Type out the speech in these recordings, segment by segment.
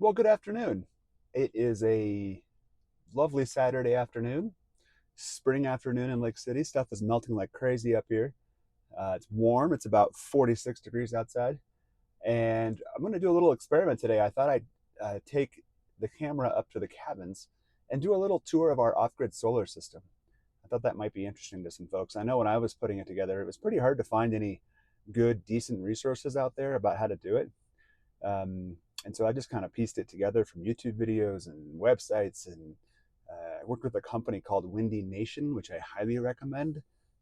Well, good afternoon. It is a lovely Saturday afternoon, spring afternoon in Lake City. Stuff is melting like crazy up here. It's warm. It's about 46 degrees outside. And I'm going to do a little experiment today. I thought I'd take the camera up to the cabins and do a little tour of our off-grid solar system. I thought that might be interesting to some folks. I know when I was putting it together, it was pretty hard to find any good, decent resources out there about how to do it. And so I just kind of pieced it together from YouTube videos and websites, and I worked with a company called Windy Nation, which I highly recommend.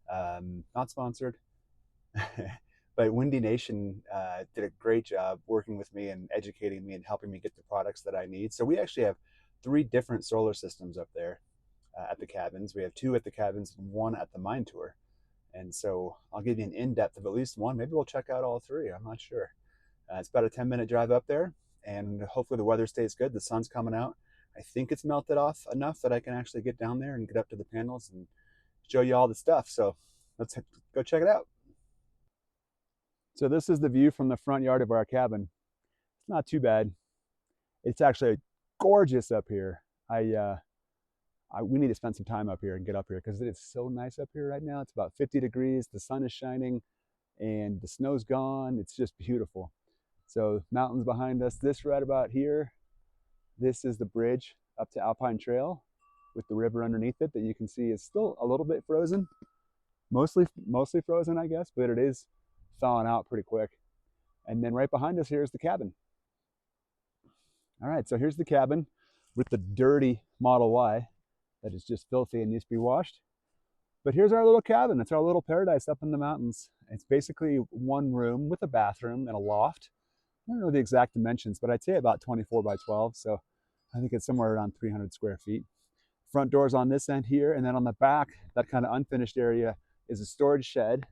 Not sponsored, but Windy Nation did a great job working with me and educating me and helping me get the products that I need. So we actually have three different solar systems up there at the cabins. We have two at the cabins and one at the mine tour. And so I'll give you an in-depth of at least one. Maybe we'll check out all three. I'm not sure. It's about a 10-minute drive up there, and hopefully the weather stays good. The sun's coming out. I think it's melted off enough that I can actually get down there and get up to the panels and show you all the stuff. So let's go check it out. So this is the view from the front yard of our cabin. It's not too bad. It's actually gorgeous up here. We need to spend some time up here and get up here because it is so nice up here right now. It's about 50 degrees. The sun is shining and the snow's gone. It's just beautiful. So mountains behind us. This right about here, this is the bridge up to Alpine Trail with the river underneath it that you can see is still a little bit frozen. Mostly frozen, I guess, but it is thawing out pretty quick. And then right behind us here is the cabin. All right, so here's the cabin with the dirty Model Y that is just filthy and needs to be washed. But here's our little cabin. It's our little paradise up in the mountains. It's basically one room with a bathroom and a loft. I don't know the exact dimensions, but I'd say about 24 by 12. So I think it's somewhere around 300 square feet. Front doors on this end here. And then on the back, that kind of unfinished area is a storage shed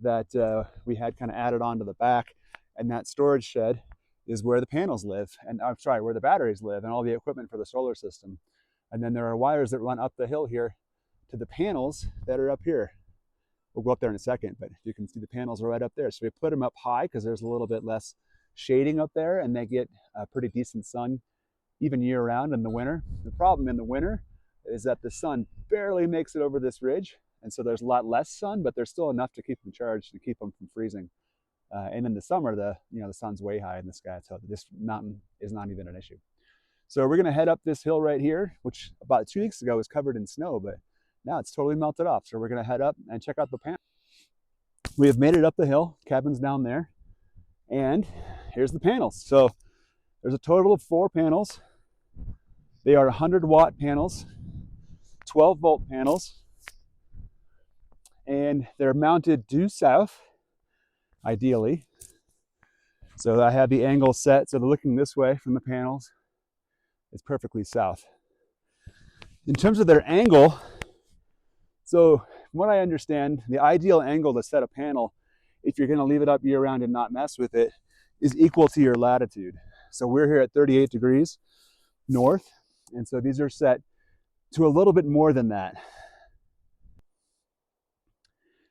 that we had kind of added on to the back. And that storage shed is where the panels live. And I'm sorry, where the batteries live and all the equipment for the solar system. And then there are wires that run up the hill here to the panels that are up here. We'll go up there in a second, but you can see the panels are right up there. So we put them up high because there's a little bit less shading up there, and they get a pretty decent sun even year round in the winter. The problem in the winter is that the sun barely makes it over this ridge, and so there's a lot less sun, but there's still enough to keep them charged, to keep them from freezing. And in the summer, the sun's way high in the sky, so this mountain is not even an issue. So we're gonna head up this hill right here, which about 2 weeks ago was covered in snow, but now it's totally melted off. So we're gonna head up and check out the panel. We have made it up the hill, cabin's down there, and here's the panels. So there's a total of 4 panels. They are 100-watt panels, 12-volt panels, and they're mounted due south, ideally. So I have the angle set so they're looking this way from the panels. It's perfectly south. In terms of their angle, so from what I understand, the ideal angle to set a panel, if you're going to leave it up year round and not mess with it, is equal to your latitude. So we're here at 38 degrees north, and so these are set to a little bit more than that.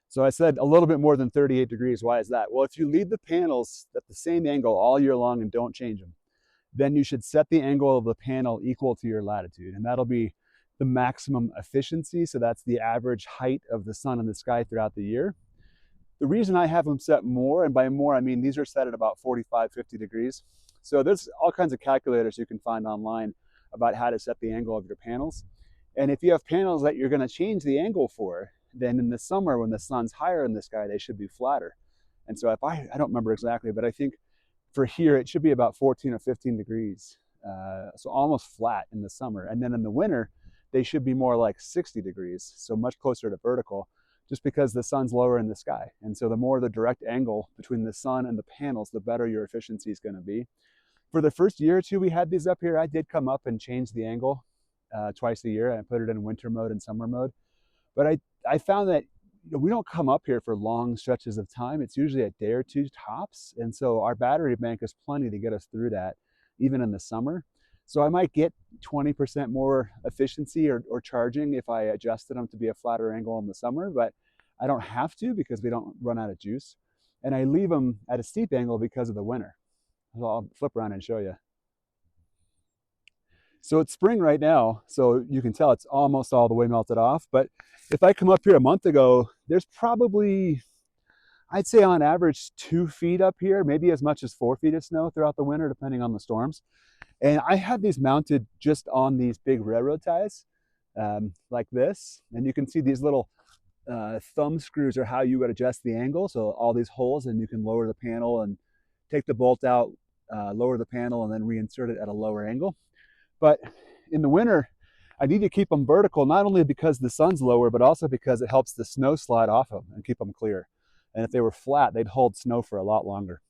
So I said a little bit more than 38 degrees. Why is that? Well, if you leave the panels at the same angle all year long and don't change them, then you should set the angle of the panel equal to your latitude, and that'll be the maximum efficiency. So that's the average height of the sun in the sky throughout the year. The reason I have them set more, and by more I mean these are set at about 45, 50 degrees. So there's all kinds of calculators you can find online about how to set the angle of your panels. And if you have panels that you're going to change the angle for, then in the summer when the sun's higher in the sky, they should be flatter. And so if I don't remember exactly, but I think for here it should be about 14 or 15 degrees. So almost flat in the summer. And then in the winter, they should be more like 60 degrees, so much closer to vertical, just because the sun's lower in the sky. And so the more the direct angle between the sun and the panels, the better your efficiency is going to be. For the first year or two we had these up here, I did come up and change the angle twice a year. I put it in winter mode and summer mode. But I found that we don't come up here for long stretches of time. It's usually a day or two tops. And so our battery bank is plenty to get us through that, even in the summer. So I might get 20% more efficiency or charging if I adjusted them to be a flatter angle in the summer, but I don't have to because we don't run out of juice. And I leave them at a steep angle because of the winter. So I'll flip around and show you. So it's spring right now, so you can tell it's almost all the way melted off. But if I come up here a month ago, there's probably, I'd say on average 2 feet up here, maybe as much as 4 feet of snow throughout the winter, depending on the storms. And I had these mounted just on these big railroad ties, like this. And you can see these little thumb screws are how you would adjust the angle. So all these holes, and you can lower the panel and take the bolt out, lower the panel, and then reinsert it at a lower angle. But in the winter, I need to keep them vertical, not only because the sun's lower, but also because it helps the snow slide off of them and keep them clear. And if they were flat, they'd hold snow for a lot longer.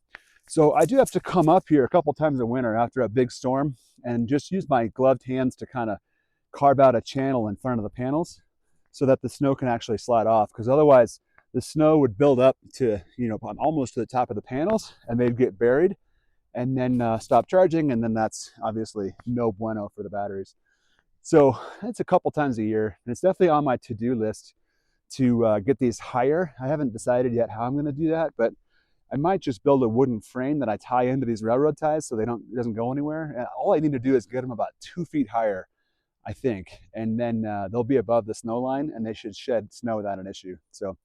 So I do have to come up here a couple times a winter after a big storm and just use my gloved hands to kind of carve out a channel in front of the panels so that the snow can actually slide off, because otherwise the snow would build up to, almost to the top of the panels, and they'd get buried and then stop charging, and then that's obviously no bueno for the batteries. So it's a couple times a year, and it's definitely on my to-do list to get these higher. I haven't decided yet how I'm going to do that, but I might just build a wooden frame that I tie into these railroad ties so it doesn't go anywhere. And all I need to do is get them about 2 feet higher, I think, and then they'll be above the snow line, and they should shed snow without an issue. So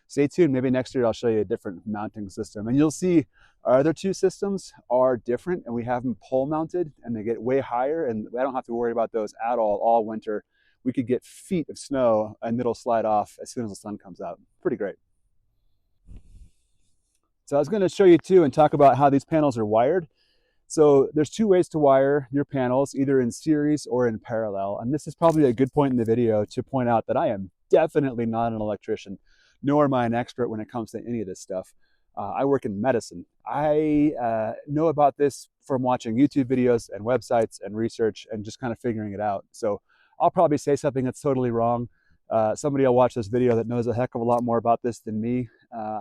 stay tuned. Maybe next year I'll show you a different mounting system, and you'll see our other two systems are different, and we have them pole mounted, and they get way higher, and I don't have to worry about those at all winter. We could get feet of snow, and it'll slide off as soon as the sun comes out. Pretty great. So I was going to show you too and talk about how these panels are wired. So there's two ways to wire your panels, either in series or in parallel. And this is probably a good point in the video to point out that I am definitely not an electrician, nor am I an expert when it comes to any of this stuff. I work in medicine. I know about this from watching YouTube videos and websites and research and just kind of figuring it out. So I'll probably say something that's totally wrong. Somebody will watch this video that knows a heck of a lot more about this than me,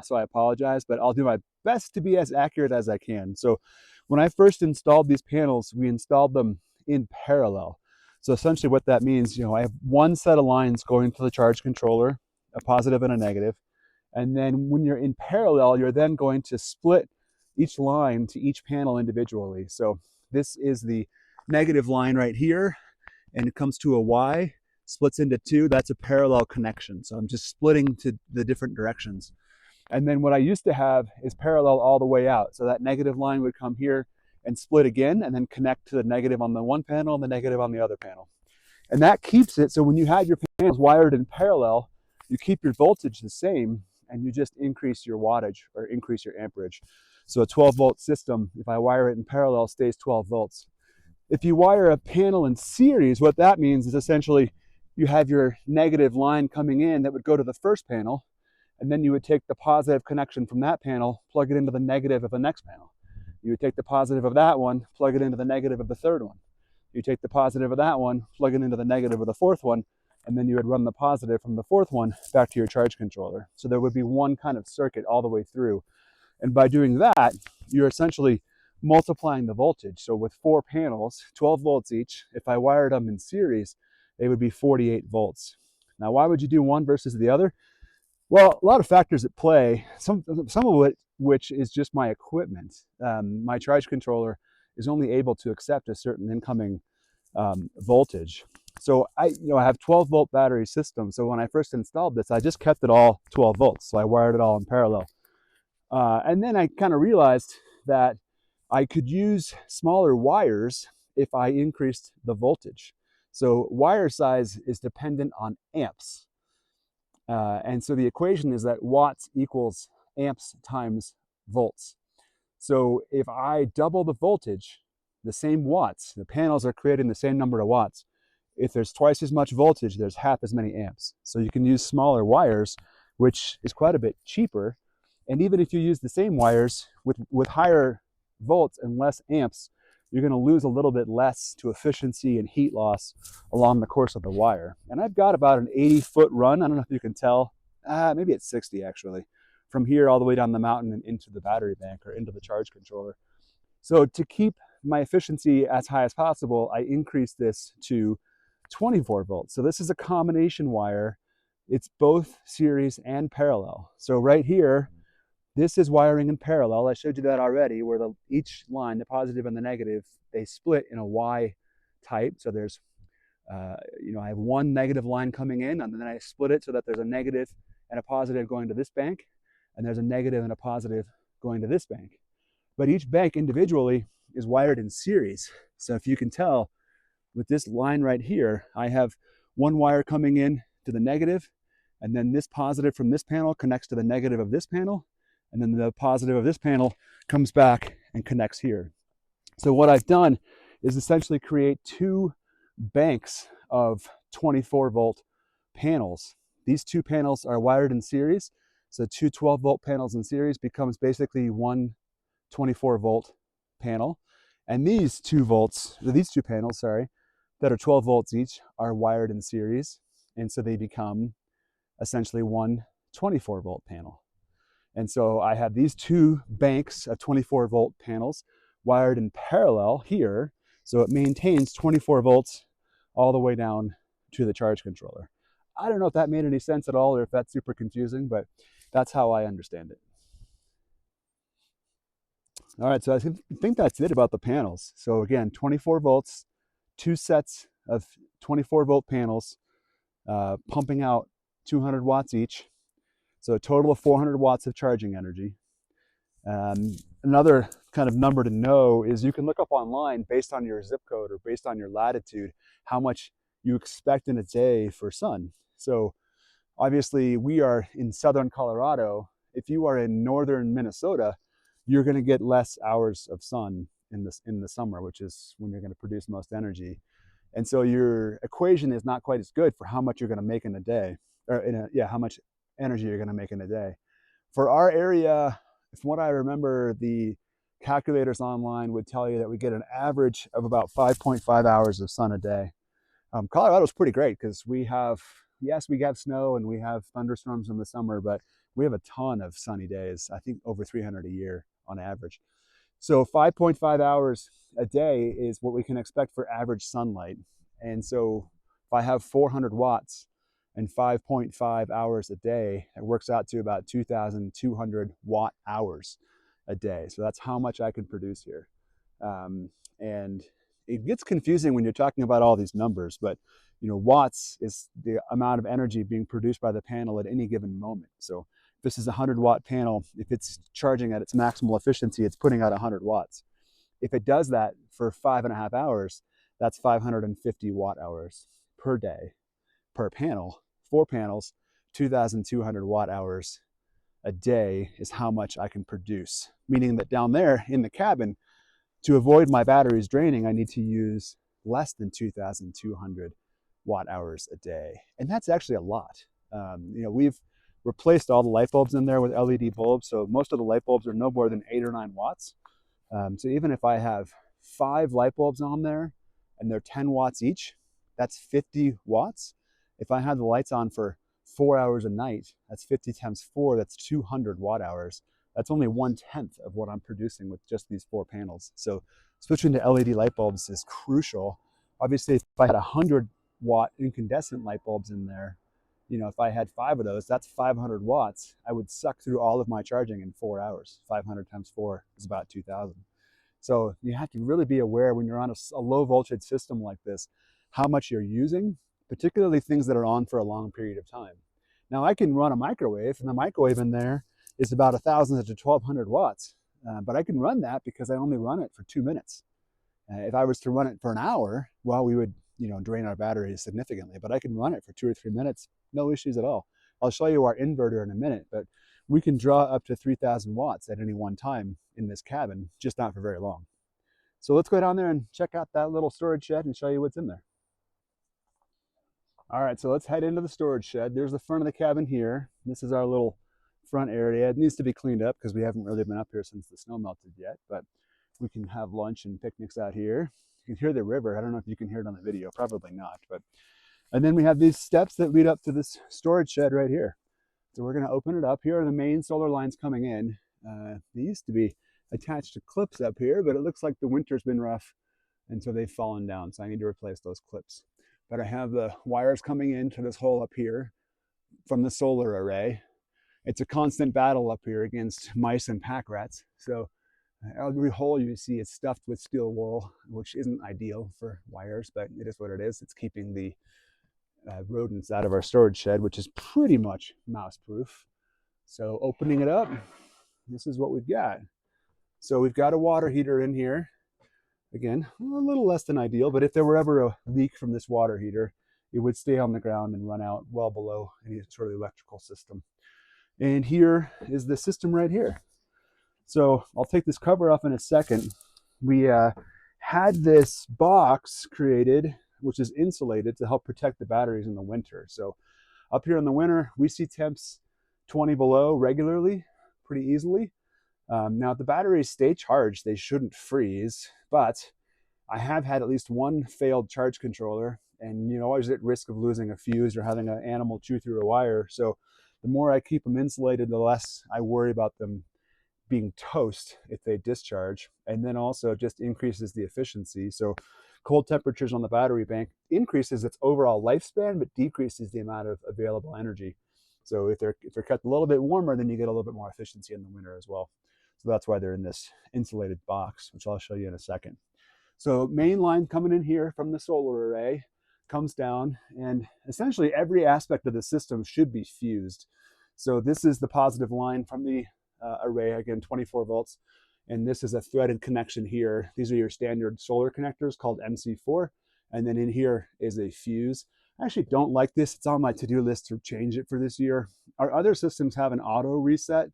so I apologize, but I'll do my best to be as accurate as I can. So when I first installed these panels, we installed them in parallel. So essentially what that means, I have one set of lines going to the charge controller, a positive and a negative. And then when you're in parallel, you're then going to split each line to each panel individually. So this is the negative line right here, and it comes to a Y, splits into two. That's a parallel connection. So I'm just splitting to the different directions. And then what I used to have is parallel all the way out. So that negative line would come here and split again, and then connect to the negative on the one panel and the negative on the other panel. And that keeps it so when you have your panels wired in parallel, you keep your voltage the same, and you just increase your wattage or increase your amperage. So a 12-volt system, if I wire it in parallel, stays 12 volts. If you wire a panel in series, what that means is essentially you have your negative line coming in that would go to the first panel, and then you would take the positive connection from that panel, plug it into the negative of the next panel. You would take the positive of that one, plug it into the negative of the third one. You take the positive of that one, plug it into the negative of the fourth one, and then you would run the positive from the fourth one back to your charge controller. So there would be one kind of circuit all the way through. And by doing that, you're essentially multiplying the voltage. So with 4 panels, 12 volts each, if I wired them in series, they would be 48 volts. Now, why would you do one versus the other? Well, a lot of factors at play, some of which is just my equipment. My charge controller is only able to accept a certain incoming voltage. So I have 12-volt battery system. So when I first installed this, I just kept it all 12 volts. So I wired it all in parallel. And then I kind of realized that I could use smaller wires if I increased the voltage. So wire size is dependent on amps. And so the equation is that watts equals amps times volts. So if I double the voltage, the same watts, the panels are creating the same number of watts. If there's twice as much voltage, there's half as many amps. So you can use smaller wires, which is quite a bit cheaper. And even if you use the same wires with higher volts and less amps, you're going to lose a little bit less to efficiency and heat loss along the course of the wire. And I've got about an 80-foot run. I don't know if you can tell. Maybe it's 60 actually, from here all the way down the mountain and into the battery bank or into the charge controller. So to keep my efficiency as high as possible, I increased this to 24 volts. So this is a combination wire. It's both series and parallel. So right here, this is wiring in parallel. I showed you that already, where each line, the positive and the negative, they split in a Y type. So there's, I have one negative line coming in, and then I split it so that there's a negative and a positive going to this bank, and there's a negative and a positive going to this bank. But each bank individually is wired in series. So if you can tell with this line right here, I have one wire coming in to the negative, and then this positive from this panel connects to the negative of this panel, and then the positive of this panel comes back and connects here. So what I've done is essentially create two banks of 24 volt panels. These two panels are wired in series. So two 12 volt panels in series becomes basically one 24 volt panel. And these two panels, that are 12 volts each are wired in series. And so they become essentially one 24 volt panel. And so I have these two banks of 24 volt panels wired in parallel here. So it maintains 24 volts all the way down to the charge controller. I don't know if that made any sense at all or if that's super confusing, but that's how I understand it. All right, so I think that's it about the panels. So again, 24 volts, two sets of 24 volt panels, pumping out 200 watts each. So a total of 400 watts of charging energy. Another kind of number to know is you can look up online based on your zip code or based on your latitude, how much you expect in a day for sun. So obviously we are in southern Colorado. If you are in northern Minnesota, you're going to get less hours of sun in the summer, which is when you're going to produce most energy. And so your equation is not quite as good for how much you're going to make in a day, or how much energy you're going to make in a day. For our area, from what I remember, the calculators online would tell you that we get an average of about 5.5 hours of sun a day. Colorado's pretty great because we have snow and we have thunderstorms in the summer, but we have a ton of sunny days. I think over 300 a year on average. So 5.5 hours a day is what we can expect for average sunlight. And so if I have 400 watts and 5.5 hours a day, it works out to about 2,200 watt hours a day. So that's how much I can produce here. And it gets confusing when you're talking about all these numbers, but watts is the amount of energy being produced by the panel at any given moment. So if this is a 100 watt panel, if it's charging at its maximal efficiency, it's putting out 100 watts. If it does that for 5.5 hours, that's 550 watt hours per day, per panel. 4 panels, 2,200 watt hours a day is how much I can produce. Meaning that down there in the cabin, to avoid my batteries draining, I need to use less than 2,200 watt hours a day. And that's actually a lot. We've replaced all the light bulbs in there with LED bulbs. So most of the light bulbs are no more than 8 or 9 watts. So even if I have 5 light bulbs on there and they're 10 watts each, that's 50 watts. If I have the lights on for 4 hours a night, that's 50 times 4, that's 200 watt hours. That's only 1/10 of what I'm producing with just these 4 panels. So switching to LED light bulbs is crucial. Obviously, if I had 100 watt incandescent light bulbs in there, if I had 5 of those, that's 500 watts. I would suck through all of my charging in 4 hours. 500 times 4 is about 2,000. So you have to really be aware when you're on a low voltage system like this, how much you're using, particularly things that are on for a long period of time. Now I can run a microwave, and the microwave in there is about 1,000 to 1,200 watts. But I can run that because I only run it for 2 minutes. If I was to run it for an hour, well, we would drain our batteries significantly. But I can run it for 2 or 3 minutes, no issues at all. I'll show you our inverter in a minute, but we can draw up to 3,000 watts at any one time in this cabin, just not for very long. So let's go down there and check out that little storage shed and show you what's in there. All right, so let's head into the storage shed. There's the front of the cabin here. This is our little front area. It needs to be cleaned up because we haven't really been up here since the snow melted yet, but we can have lunch and picnics out here. You can hear the river. I don't know if you can hear it on the video, probably not. And then we have these steps that lead up to this storage shed right here. So we're going to open it up. Here are the main solar lines coming in. They used to be attached to clips up here, but it looks like the winter's been rough, and so they've fallen down. So I need to replace those clips. But I have the wires coming into this hole up here from the solar array. It's a constant battle up here against mice and pack rats. So Every hole you see is stuffed with steel wool, which isn't ideal for wires, but it is what it is. It's keeping the rodents out of our storage shed, which is pretty much mouse proof. So opening it up, this is what we've got. So we've got a water heater in here. Again, a little less than ideal, but if there were ever a leak from this water heater, it would stay on the ground and run out well below any sort of electrical system. And here is the system right here. So I'll take this cover off in a second. We had this box created, which is insulated to help protect the batteries in the winter. So up here in the winter, we see temps 20 below regularly, pretty easily. Now, if the batteries stay charged, they shouldn't freeze, but I have had at least one failed charge controller, and always at risk of losing a fuse or having an animal chew through a wire. So the more I keep them insulated, the less I worry about them being toast if they discharge, and then also just increases the efficiency. So cold temperatures on the battery bank increases its overall lifespan, but decreases the amount of available energy. So if they're kept a little bit warmer, then you get a little bit more efficiency in the winter as well. So that's why they're in this insulated box, which I'll show you in a second. So main line coming in here from the solar array comes down, and essentially every aspect of the system should be fused. So this is the positive line from the array, again 24 volts, and this is a threaded connection here. These are your standard solar connectors called MC4, and then in here is a fuse. I actually don't like this. It's on my to-do list to change it for this year. Our other systems have an auto reset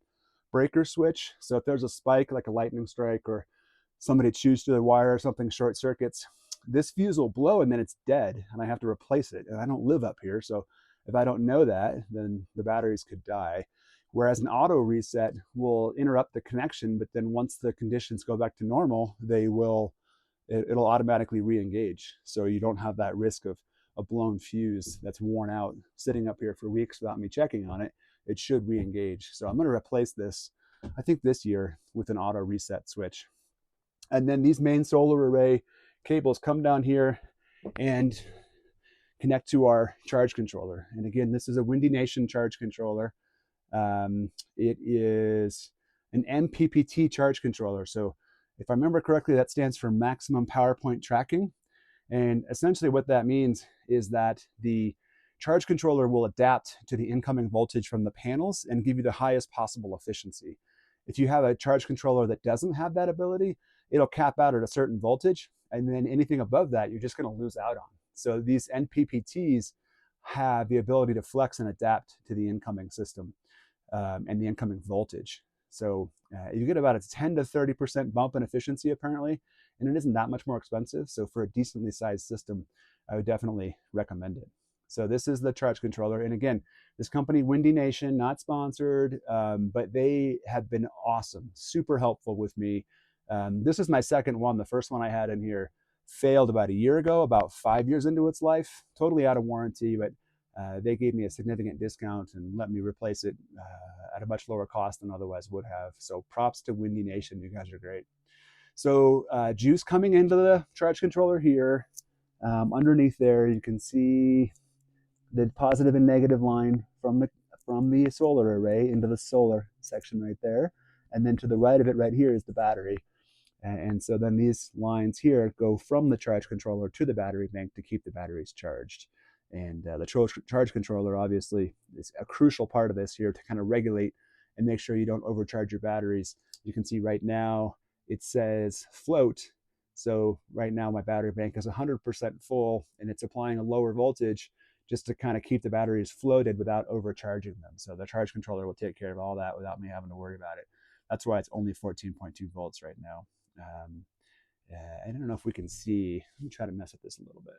breaker switch, so if there's a spike like a lightning strike or somebody chews through the wire or something short circuits, this fuse will blow and then it's dead and I have to replace it, and I don't live up here, so if I don't know that, then the batteries could die. Whereas an auto reset will interrupt the connection, but then once the conditions go back to normal, it'll automatically re-engage. So you don't have that risk of a blown fuse that's worn out sitting up here for weeks without me checking on it. It should re-engage. So I'm going to replace this, I think this year, with an auto reset switch. And then these main solar array cables come down here and connect to our charge controller. And again, this is a Windy Nation charge controller. It is an MPPT charge controller. So if I remember correctly, that stands for maximum power point tracking. And essentially what that means is that the charge controller will adapt to the incoming voltage from the panels and give you the highest possible efficiency. If you have a charge controller that doesn't have that ability, it'll cap out at a certain voltage, and then anything above that, you're just going to lose out on. So these NPPTs have the ability to flex and adapt to the incoming system and the incoming voltage. So you get about a 10 to 30% bump in efficiency apparently, and it isn't that much more expensive. So for a decently sized system, I would definitely recommend it. So this is the charge controller. And again, this company, Windy Nation, not sponsored, but they have been awesome, super helpful with me. This is my second one. The first one I had in here failed about a year ago, about 5 years into its life, totally out of warranty, but they gave me a significant discount and let me replace it at a much lower cost than otherwise would have. So props to Windy Nation. You guys are great. So juice coming into the charge controller here. Underneath there, you can see the positive and negative line from the solar array into the solar section right there. And then to the right of it right here is the battery. And so then these lines here go from the charge controller to the battery bank to keep the batteries charged. And the charge controller obviously is a crucial part of this here to kind of regulate and make sure you don't overcharge your batteries. You can see right now it says float. So right now my battery bank is 100% full and it's applying a lower voltage just to kind of keep the batteries floated without overcharging them. So the charge controller will take care of all that without me having to worry about it. That's why it's only 14.2 volts right now. I don't know if we can see. Let me try to mess with this a little bit.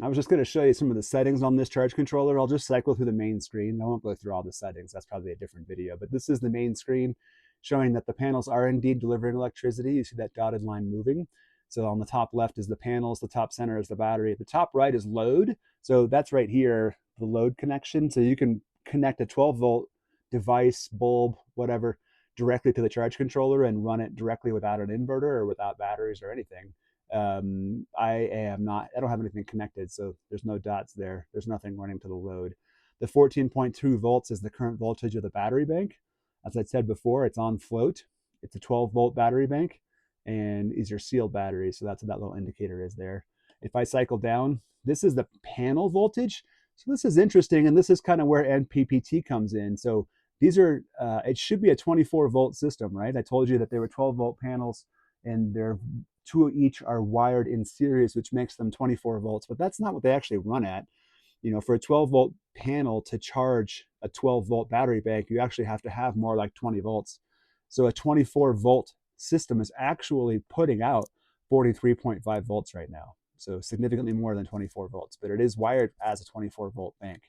I was just going to show you some of the settings on this charge controller. I'll just cycle through the main screen. I won't go through all the settings. That's probably a different video. But this is the main screen showing that the panels are indeed delivering electricity. You see that dotted line moving. So on the top left is the panels. The top center is the battery. The top right is load. So that's right here, the load connection. So you can connect a 12-volt device, bulb, whatever, directly to the charge controller and run it directly without an inverter or without batteries or anything. I don't have anything connected, so there's no dots there. There's nothing running to the load. The 14.2 volts is the current voltage of the battery bank. As I said before, it's on float. It's a 12-volt battery bank, and these are sealed batteries, so that's what that little indicator is there. If I cycle down, this is the panel voltage. So this is interesting, and this is kind of where NPPT comes in. So these are, it should be a 24-volt system, right? I told you that they were 12-volt panels, and they're two of each are wired in series, which makes them 24 volts, but that's not what they actually run at. You know, for a 12-volt panel to charge a 12-volt battery bank, you actually have to have more like 20 volts. So a 24-volt system is actually putting out 43.5 volts right now. So significantly more than 24 volts, but it is wired as a 24-volt bank.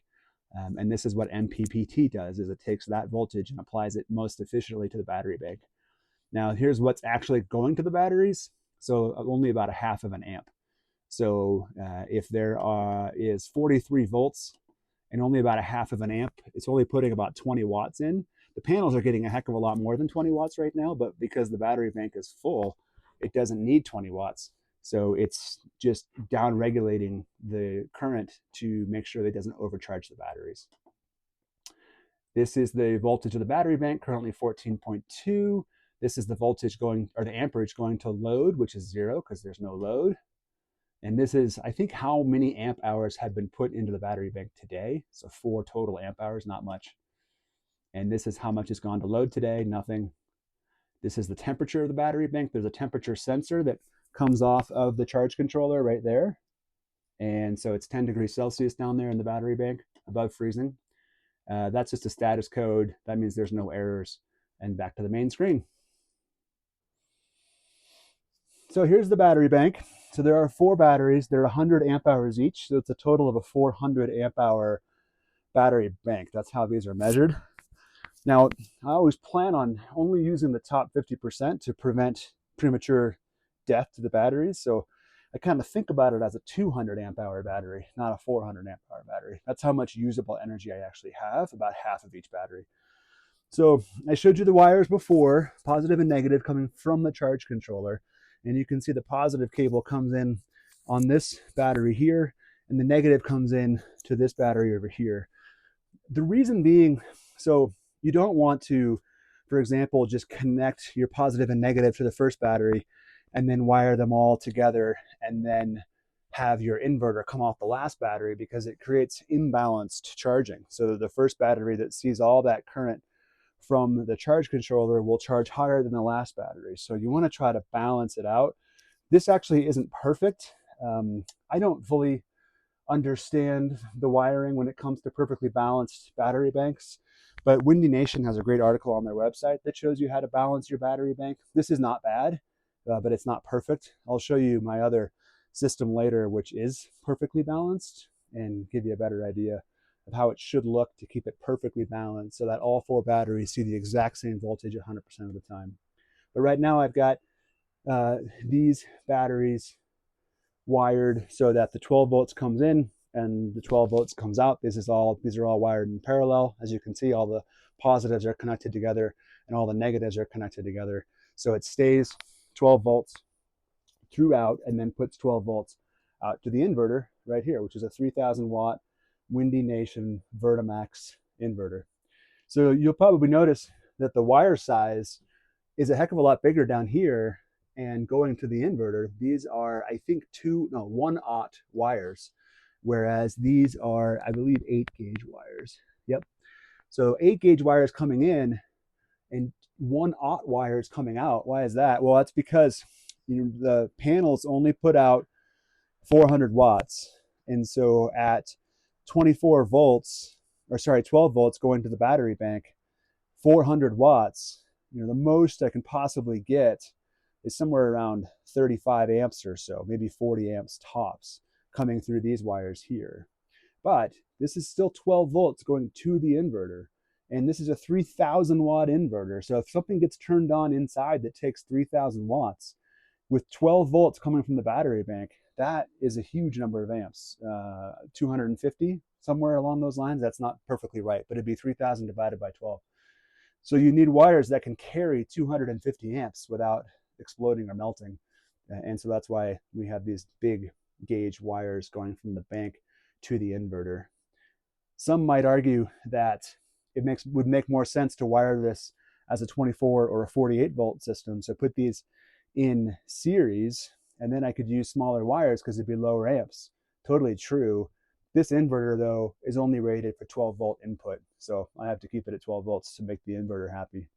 And this is what MPPT does, is it takes that voltage and applies it most efficiently to the battery bank. Now, here's what's actually going to the batteries. So only about a half of an amp. So if there is 43 volts and only about a half of an amp, it's only putting about 20 watts in. The panels are getting a heck of a lot more than 20 watts right now, but because the battery bank is full, it doesn't need 20 watts. So it's just down regulating the current to make sure that it doesn't overcharge the batteries. This is the voltage of the battery bank, currently 14.2. This is the voltage going, or the amperage going to load, which is 0 because there's no load. And this is, I think, how many amp hours have been put into the battery bank today. So 4 total amp hours, not much. And this is how much has gone to load today, nothing. This is the temperature of the battery bank. There's a temperature sensor that comes off of the charge controller right there. And so it's 10 degrees Celsius down there in the battery bank, above freezing. That's just a status code. That means there's no errors. And back to the main screen. So here's the battery bank. So there are 4 batteries. They're 100 amp hours each. So it's a total of a 400 amp hour battery bank. That's how these are measured. Now, I always plan on only using the top 50% to prevent premature death to the batteries. So I kind of think about it as a 200 amp hour battery, not a 400 amp hour battery. That's how much usable energy I actually have, about half of each battery. So I showed you the wires before, positive and negative coming from the charge controller. And you can see the positive cable comes in on this battery here, and the negative comes in to this battery over here. The reason being, so you don't want to, for example, just connect your positive and negative to the first battery and then wire them all together and then have your inverter come off the last battery, because it creates imbalanced charging. So the first battery that sees all that current from the charge controller will charge higher than the last battery. So you want to try to balance it out. This actually isn't perfect. I don't fully understand the wiring when it comes to perfectly balanced battery banks, but Windy Nation has a great article on their website that shows you how to balance your battery bank. This is not bad, but it's not perfect. I'll show you my other system later, which is perfectly balanced, and give you a better idea of how it should look to keep it perfectly balanced so that all 4 batteries see the exact same voltage 100% of the time. But right now I've got these batteries wired so that the 12 volts comes in and the 12 volts comes out. These are all wired in parallel. As you can see, all the positives are connected together and all the negatives are connected together. So it stays 12 volts throughout and then puts 12 volts out to the inverter right here, which is a 3,000 watt Windy Nation Vertimax inverter. So you'll probably notice that the wire size is a heck of a lot bigger down here, and going to the inverter, these are, I think, 1/0 wires, whereas these are, I believe, 8-gauge wires. Yep. So 8-gauge wires coming in and 1/0 wires coming out. Why is that? Well, that's because the panels only put out 400 watts. And so at 24 volts, or sorry, 12 volts going to the battery bank, 400 watts, the most I can possibly get is somewhere around 35 amps or so, maybe 40 amps tops, coming through these wires here. But this is still 12 volts going to the inverter. And this is a 3,000 watt inverter. So if something gets turned on inside that takes 3,000 watts, with 12 volts coming from the battery bank, that is a huge number of amps. 250, somewhere along those lines. That's not perfectly right, but it'd be 3,000 divided by 12. So you need wires that can carry 250 amps without exploding or melting. And so that's why we have these big gauge wires going from the bank to the inverter. Some might argue that it would make more sense to wire this as a 24 or a 48 volt system. So put these in series, and then I could use smaller wires because it'd be lower amps. Totally true. This inverter, though, is only rated for 12 volt input. So I have to keep it at 12 volts to make the inverter happy.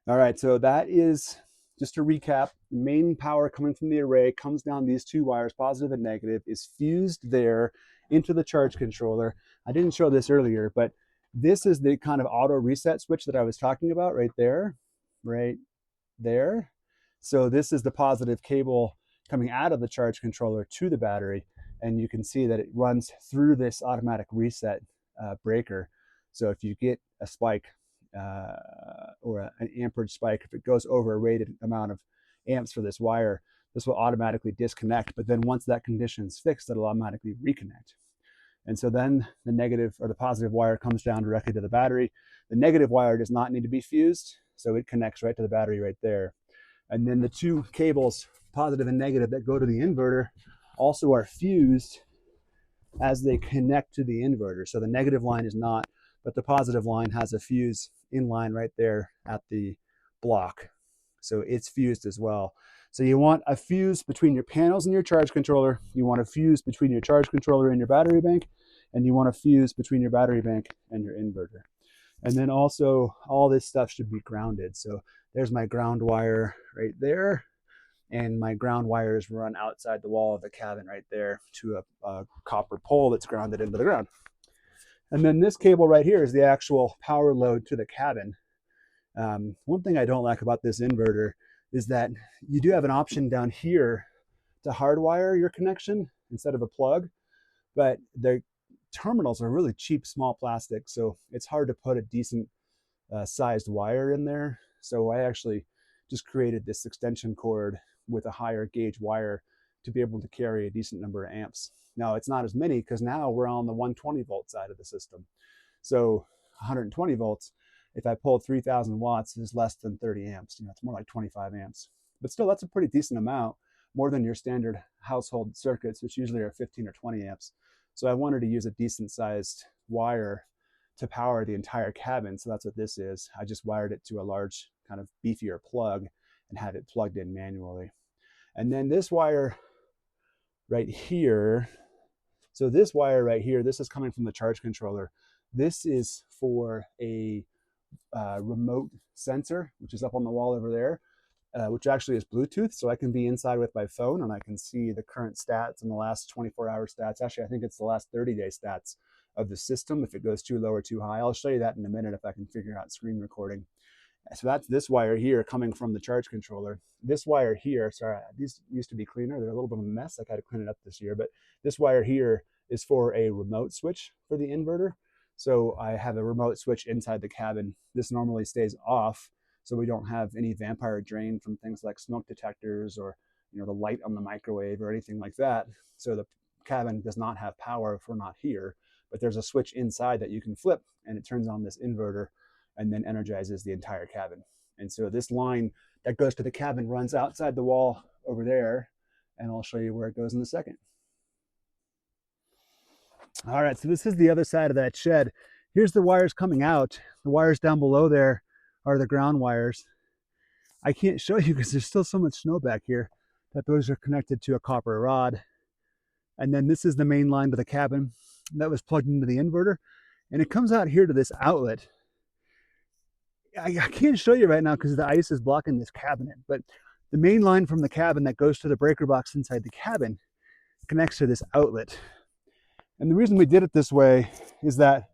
All right, so that is, just to recap, the main power coming from the array comes down these two wires, positive and negative, is fused there into the charge controller. I didn't show this earlier, but this is the kind of auto reset switch that I was talking about right there, right there. So this is the positive cable coming out of the charge controller to the battery, and you can see that it runs through this automatic reset breaker. So if you get a spike or an amperage spike, if it goes over a rated amount of amps for this wire, this will automatically disconnect. But then once that condition is fixed, it'll automatically reconnect. And so then the negative or the positive wire comes down directly to the battery. The negative wire does not need to be fused, so it connects right to the battery right there. And then the two cables, positive and negative, that go to the inverter also are fused as they connect to the inverter. So the negative line is not, but the positive line has a fuse in line right there at the block. So it's fused as well. So you want a fuse between your panels and your charge controller. You want a fuse between your charge controller and your battery bank. And you want a fuse between your battery bank and your inverter. And then also all this stuff should be grounded. So there's my ground wire right there. And my ground wires run outside the wall of the cabin right there to a copper pole that's grounded into the ground. And then this cable right here is the actual power load to the cabin. One thing I don't like about this inverter is that you do have an option down here to hardwire your connection instead of a plug, but the terminals are really cheap, small plastic, so it's hard to put a decent sized wire in there. So I actually just created this extension cord with a higher gauge wire to be able to carry a decent number of amps. Now it's not as many because now we're on the 120 volt side of the system. So 120 volts, if I pull 3,000 watts, is less than 30 amps. It's more like 25 amps. But still, that's a pretty decent amount, more than your standard household circuits, which usually are 15 or 20 amps. So I wanted to use a decent sized wire to power the entire cabin. So that's what this is. I just wired it to a large kind of beefier plug and had it plugged in manually. And then this wire right here, so this wire right here, this is coming from the charge controller. This is for a remote sensor, which is up on the wall over there, which actually is Bluetooth. So I can be inside with my phone and I can see the current stats and the last 24-hour stats. Actually, I think it's the last 30-day stats of the system, if it goes too low or too high. I'll show you that in a minute if I can figure out screen recording. So that's this wire here coming from the charge controller. This wire here, sorry, these used to be cleaner. They're a little bit of a mess. I got to clean it up this year. But this wire here is for a remote switch for the inverter. So I have a remote switch inside the cabin. This normally stays off, so we don't have any vampire drain from things like smoke detectors or the light on the microwave or anything like that. So the cabin does not have power if we're not here. But there's a switch inside that you can flip, and it turns on this inverter and then energizes the entire cabin. And so this line that goes to the cabin runs outside the wall over there, and I'll show you where it goes in a second. All right, so this is the other side of that shed. Here's the wires coming out. The wires down below there are the ground wires. I can't show you because there's still so much snow back here that those are connected to a copper rod. And then this is the main line to the cabin that was plugged into the inverter, and it comes out here to this outlet. I can't show you right now because the ice is blocking this cabinet, but the main line from the cabin that goes to the breaker box inside the cabin connects to this outlet. And the reason we did it this way is that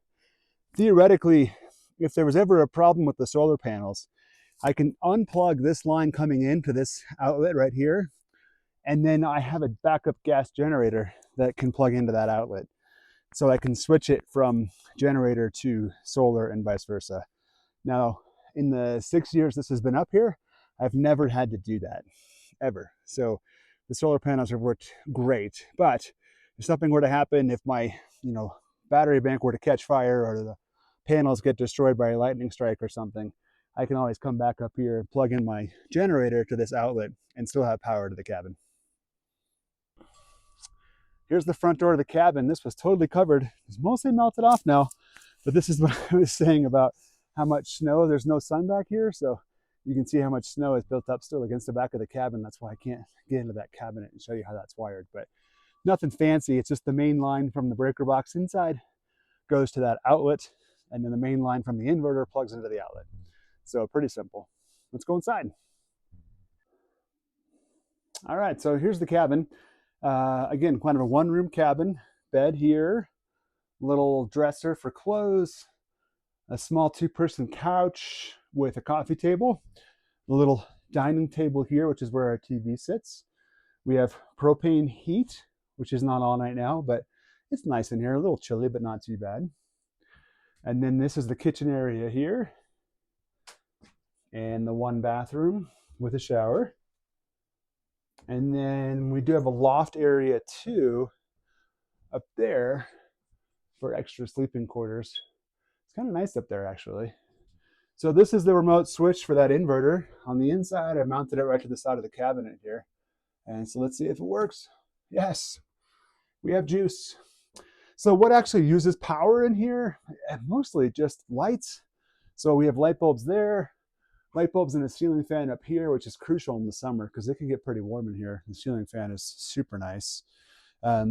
theoretically, if there was ever a problem with the solar panels, I can unplug this line coming into this outlet right here, and then I have a backup gas generator that can plug into that outlet. So I can switch it from generator to solar and vice versa. Now, in the 6 years this has been up here, I've never had to do that, ever. So the solar panels have worked great. But if something were to happen, if my battery bank were to catch fire or the panels get destroyed by a lightning strike or something, I can always come back up here and plug in my generator to this outlet and still have power to the cabin. Here's the front door of the cabin. This was totally covered. It's mostly melted off now, But this is what I was saying about how much snow. There's no sun back here, so you can see how much snow is built up still against the back of the cabin. That's why I can't get into that cabinet and show you how that's wired. But nothing fancy. It's just the main line from the breaker box inside goes to that outlet, and then the main line from the inverter plugs into the outlet. So pretty simple. Let's go inside. All right, so here's the cabin. Again, kind of a one-room cabin. Bed here, little dresser for clothes, a small two-person couch with a coffee table, a little dining table here, which is where our TV sits. We have propane heat, which is not on right now, but it's nice in here. A little chilly, but not too bad. And then this is the kitchen area here, and the one bathroom with a shower. And then we do have a loft area too up there for extra sleeping quarters. It's kind of nice up there actually. So this is the remote switch for that inverter. On the inside, I mounted it right to the side of the cabinet here. And so let's see if it works. Yes, we have juice. So what actually uses power in here? Mostly just lights. So we have light bulbs there, light bulbs and a ceiling fan up here, which is crucial in the summer because it can get pretty warm in here. The ceiling fan is super nice.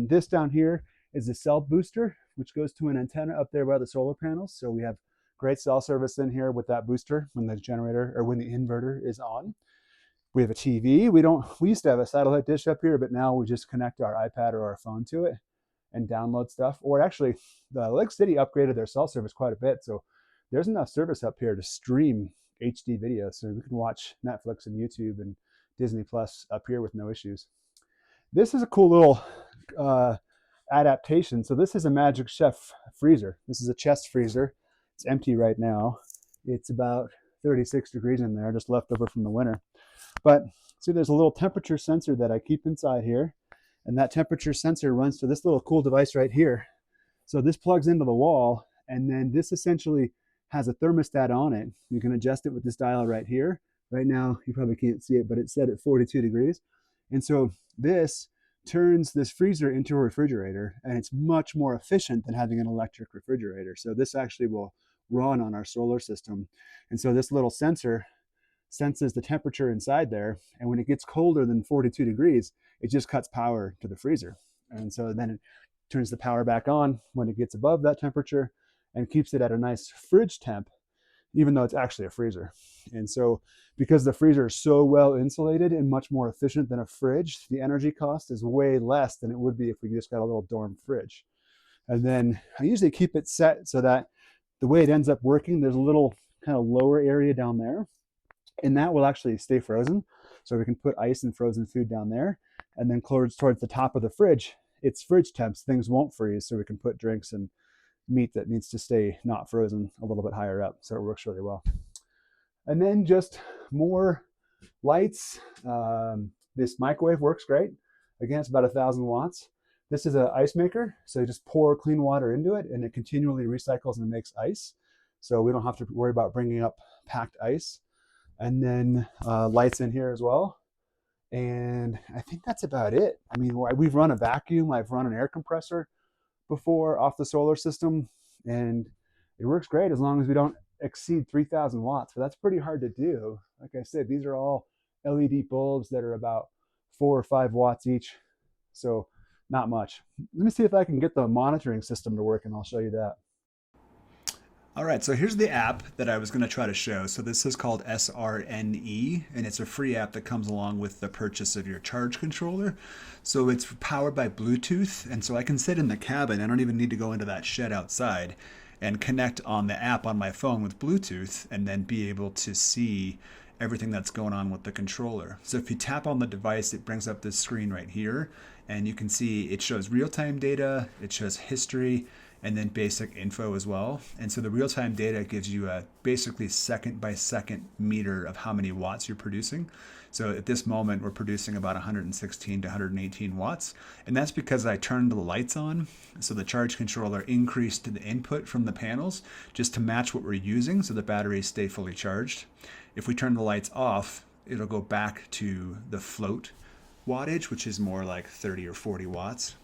This down here is a cell booster, which goes to an antenna up there by the solar panels. So we have great cell service in here with that booster when the generator or when the inverter is on. We have a TV. We used to have a satellite dish up here, but now we just connect our iPad or our phone to it and download stuff. Or actually, the Lake City upgraded their cell service quite a bit. So there's enough service up here to stream HD videos. So we can watch Netflix and YouTube and Disney Plus up here with no issues. This is a cool little adaptation. So this is a Magic Chef freezer. This is a chest freezer. It's empty right now. It's about 36 degrees in there, just left over from the winter. But see, there's a little temperature sensor that I keep inside here. And that temperature sensor runs to this little cool device right here. So this plugs into the wall, and then this essentially has a thermostat on it. You can adjust it with this dial right here. Right now, you probably can't see it, but it's set at 42 degrees. And so this turns this freezer into a refrigerator, and it's much more efficient than having an electric refrigerator. So this actually will run on our solar system. And so this little sensor senses the temperature inside there, and when it gets colder than 42 degrees, it just cuts power to the freezer. And so then it turns the power back on when it gets above that temperature and keeps it at a nice fridge temp, even though it's actually a freezer. And so because the freezer is so well insulated and much more efficient than a fridge, the energy cost is way less than it would be if we just got a little dorm fridge. And then I usually keep it set so that the way it ends up working, there's a little kind of lower area down there, and that will actually stay frozen. So we can put ice and frozen food down there, and then towards the top of the fridge, it's fridge temps. Things won't freeze, so we can put drinks and meat that needs to stay not frozen a little bit higher up. So it works really well. And then just more lights. This microwave works great. Again, it's about 1,000 watts. This is an ice maker, so you just pour clean water into it, and it continually recycles and makes ice. So we don't have to worry about bringing up packed ice. And then lights in here as well. And I think that's about it. I mean, we've run a vacuum. I've run an air compressor before off the solar system, and it works great as long as we don't exceed 3,000 watts. But that's pretty hard to do. Like I said, these are all LED bulbs that are about 4 or 5 watts each. So not much. Let me see if I can get the monitoring system to work, and I'll show you that. All right, so here's the app that I was going to try to show. So this is called SRNE, and it's a free app that comes along with the purchase of your charge controller. So it's powered by Bluetooth, and so I can sit in the cabin. I don't even need to go into that shed outside and connect on the app on my phone with Bluetooth and then be able to see everything that's going on with the controller. So if you tap on the device, it brings up this screen right here, and you can see it shows real-time data, it shows history, and then basic info as well. And so the real-time data gives you a basically second-by-second meter of how many watts you're producing. So at this moment, we're producing about 116 to 118 watts. And that's because I turned the lights on. So the charge controller increased the input from the panels just to match what we're using so the batteries stay fully charged. If we turn the lights off, it'll go back to the float wattage, which is more like 30 or 40 watts.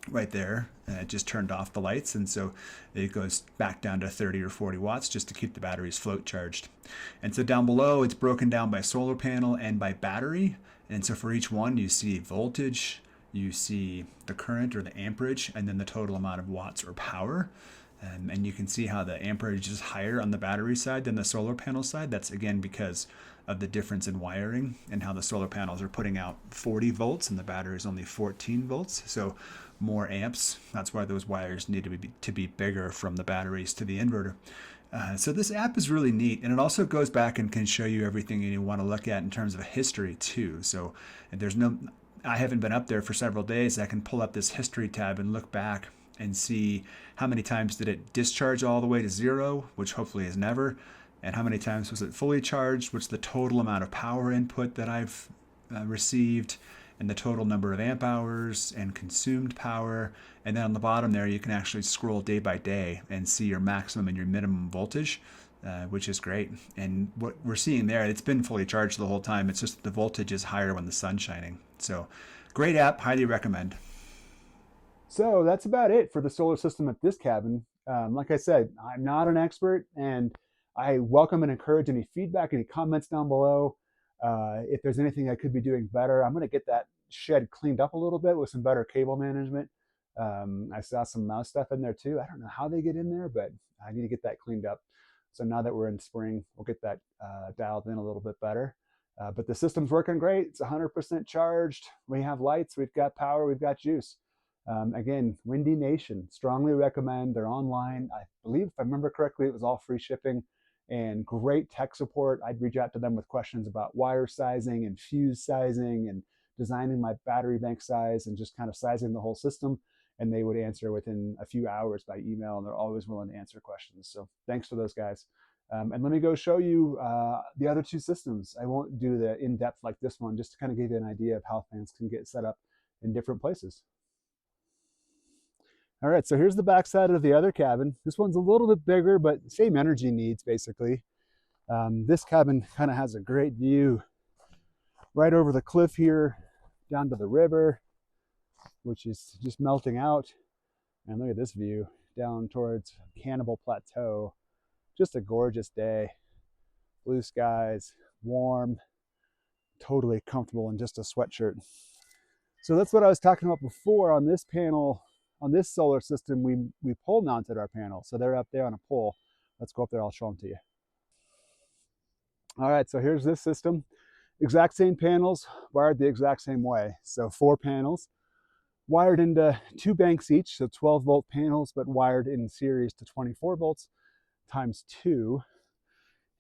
right there. It just turned off the lights, and so it goes back down to 30 or 40 watts just to keep the batteries float charged. And so down below, it's broken down by solar panel and by battery. And so for each one, you see voltage, you see the current or the amperage, and then the total amount of watts or power. And you can see how the amperage is higher on the battery side than the solar panel side. That's again because of the difference in wiring and how the solar panels are putting out 40 volts and the battery is only 14 volts. So more amps. That's why those wires need to be bigger from the batteries to the inverter. So this app is really neat, and it also goes back and can show you everything you want to look at in terms of history too. So I haven't been up there for several days. I can pull up this history tab and look back and see how many times did it discharge all the way to zero, which hopefully is never, and how many times was it fully charged, what's the total amount of power input that I've received, and the total number of amp hours and consumed power. And then on the bottom there, you can actually scroll day by day and see your maximum and your minimum voltage, which is great. And what we're seeing there, it's been fully charged the whole time. It's just the voltage is higher when the sun's shining. So great app, highly recommend. So that's about it for the solar system at this cabin. Like I said, I'm not an expert, and I welcome and encourage any feedback, any comments down below. If there's anything I could be doing better, I'm going to get that shed cleaned up a little bit with some better cable management. I saw some mouse stuff in there too. I don't know how they get in there, but I need to get that cleaned up. So now that we're in spring, we'll get that dialed in a little bit better. But the system's working great. It's 100% charged. We have lights, we've got power, we've got juice. Again, Windy Nation, strongly recommend. They're online. I believe, if I remember correctly, it was all free shipping and great tech support. I'd reach out to them with questions about wire sizing and fuse sizing and designing my battery bank size and just kind of sizing the whole system. And they would answer within a few hours by email, and they're always willing to answer questions. So thanks for those guys. And let me go show you the other two systems. I won't do the in-depth like this one, just to kind of give you an idea of how things can get set up in different places. All right, so here's the backside of the other cabin. This one's a little bit bigger, but same energy needs basically. This cabin kind of has a great view right over the cliff here, down to the river, which is just melting out. And look at this view down towards Cannibal Plateau. Just a gorgeous day. Blue skies, warm, totally comfortable in just a sweatshirt. So that's what I was talking about before. On this panel, on this solar system, we pole mounted our panel. So they're up there on a pole. Let's go up there, I'll show them to you. All right, so here's this system. Exact same panels, wired the exact same way. So 4 panels, wired into 2 banks each, so 12 volt panels, but wired in series to 24 volts times 2.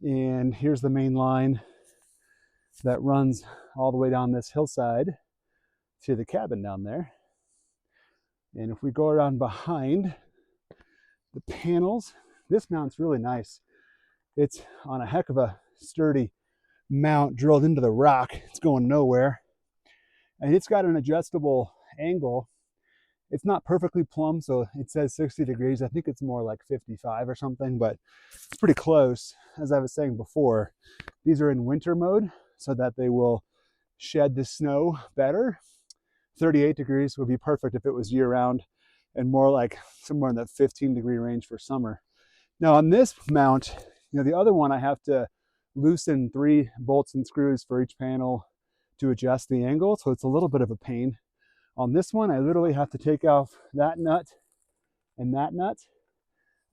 And here's the main line that runs all the way down this hillside to the cabin down there. And if we go around behind the panels, this mount's really nice. It's on a heck of a sturdy mount drilled into the rock. It's going nowhere. And it's got an adjustable angle. It's not perfectly plumb, so it says 60 degrees. I think it's more like 55 or something, but it's pretty close. As I was saying before, these are in winter mode so that they will shed the snow better. 38 degrees would be perfect if it was year round, and more like somewhere in that 15-degree range for summer. Now on this mount, the other one I have to loosen 3 bolts and screws for each panel to adjust the angle, so it's a little bit of a pain. On this one, I literally have to take off that nut, and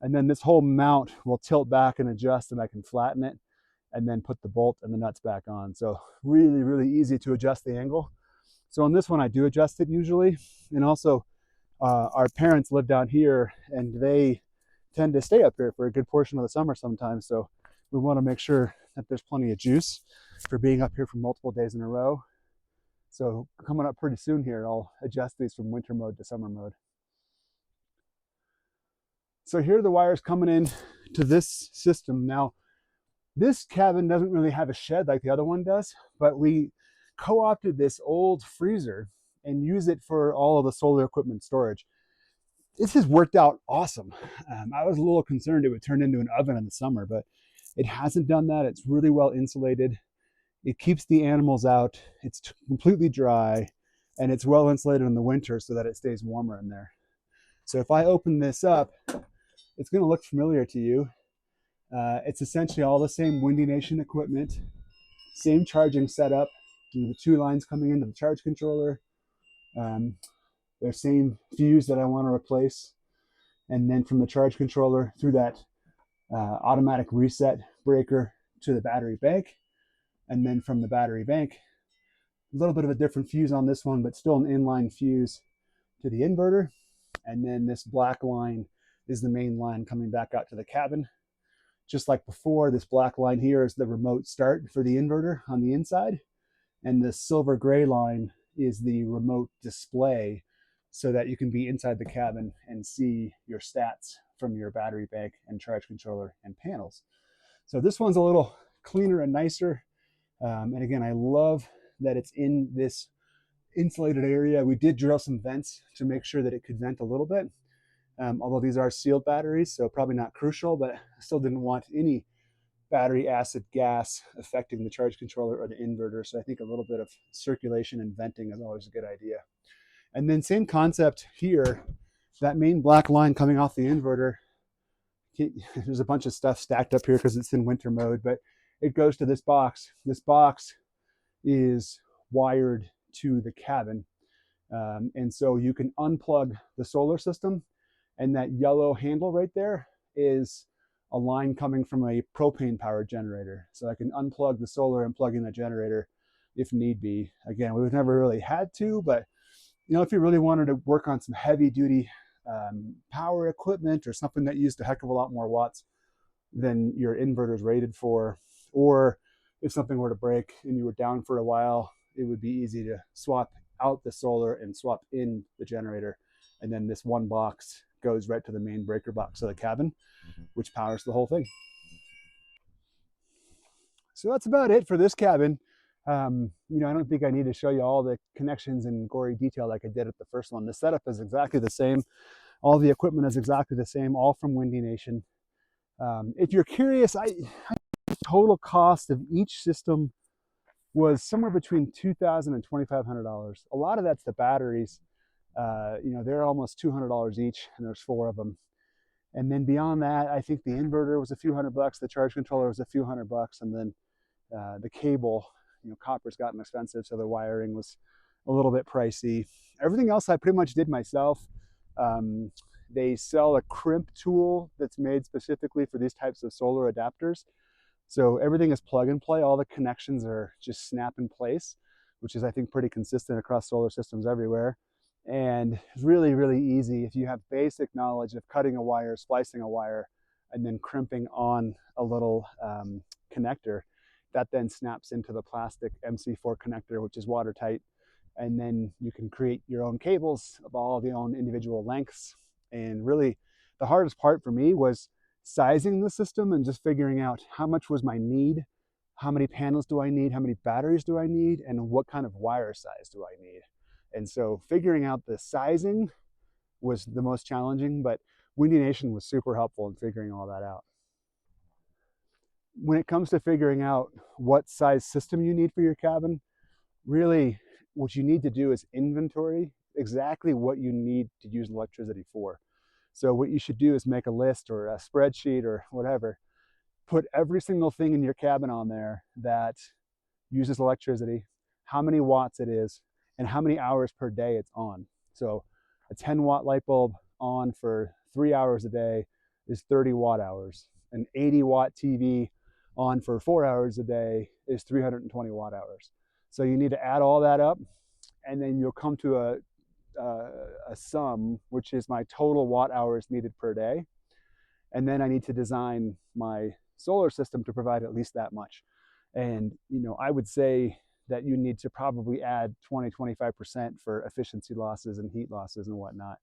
then this whole mount will tilt back and adjust, and I can flatten it and then put the bolt and the nuts back on. So really, really easy to adjust the angle. So on this one, I do adjust it usually. And also, our parents live down here, and they tend to stay up here for a good portion of the summer sometimes. So we want to make sure that there's plenty of juice for being up here for multiple days in a row. So coming up pretty soon here, I'll adjust these from winter mode to summer mode. So here are the wires coming in to this system. Now, this cabin doesn't really have a shed like the other one does, but we co-opted this old freezer and use it for all of the solar equipment storage. This has worked out awesome. I was a little concerned it would turn into an oven in the summer, but it hasn't done that. It's really well insulated. It keeps the animals out. It's completely dry. and it's well insulated in the winter so that it stays warmer in there. So if I open this up, it's going to look familiar to you. It's essentially all the same Windy Nation equipment, same charging setup, the 2 lines coming into the charge controller, their same fuse that I want to replace, and then from the charge controller through that automatic reset breaker to the battery bank, and then from the battery bank, a little bit of a different fuse on this one, but still an inline fuse to the inverter, and then this black line is the main line coming back out to the cabin. Just like before, this black line here is the remote start for the inverter on the inside, and this silver gray line is the remote display so that you can be inside the cabin and see your stats from your battery bank and charge controller and panels. So this one's a little cleaner and nicer. And again, I love that it's in this insulated area. We did drill some vents to make sure that it could vent a little bit. Although these are sealed batteries, so probably not crucial, but I still didn't want any battery acid gas affecting the charge controller or the inverter. So I think a little bit of circulation and venting is always a good idea. And then same concept here, that main black line coming off the inverter, there's a bunch of stuff stacked up here because it's in winter mode, but it goes to this box. This box is wired to the cabin. And so you can unplug the solar system, and that yellow handle right there is a line coming from a propane powered generator. So I can unplug the solar and plug in a generator if need be. Again, we've never really had to, but if you really wanted to work on some heavy duty power equipment or something that used a heck of a lot more watts than your inverter is rated for, or if something were to break and you were down for a while, it would be easy to swap out the solar and swap in the generator. And then this one box goes right to the main breaker box of the cabin, which powers the whole thing. So that's about it for this cabin. I don't think I need to show you all the connections in gory detail like I did at the first one. The setup is exactly the same. All the equipment is exactly the same, all from Windy Nation. If you're curious, the total cost of each system was somewhere between $2,000 and $2,500. A lot of that's the batteries. They're almost $200 each, and there's 4 of them. And then beyond that, I think the inverter was a few $100, the charge controller was a few $100, and then the cable, copper's gotten expensive, so the wiring was a little bit pricey. Everything else I pretty much did myself. They sell a crimp tool that's made specifically for these types of solar adapters. So everything is plug and play. All the connections are just snap in place, which is, I think, pretty consistent across solar systems everywhere. And it's really, really easy if you have basic knowledge of cutting a wire, splicing a wire, and then crimping on a little connector. That then snaps into the plastic MC4 connector, which is watertight. And then you can create your own cables of all the own individual lengths. And really, the hardest part for me was sizing the system and just figuring out how much was my need, how many panels do I need, how many batteries do I need, and what kind of wire size do I need. And so figuring out the sizing was the most challenging, but Windy Nation was super helpful in figuring all that out. When it comes to figuring out what size system you need for your cabin, really what you need to do is inventory exactly what you need to use electricity for. So what you should do is make a list or a spreadsheet or whatever, put every single thing in your cabin on there that uses electricity, how many watts it is, and how many hours per day it's on. So a 10-watt light bulb on for 3 hours a day is 30 watt hours. An 80-watt TV on for 4 hours a day is 320 watt hours. So you need to add all that up, and then you'll come to a sum, which is my total watt hours needed per day. And then I need to design my solar system to provide at least that much. And I would say that you need to probably add 20-25% for efficiency losses and heat losses and whatnot.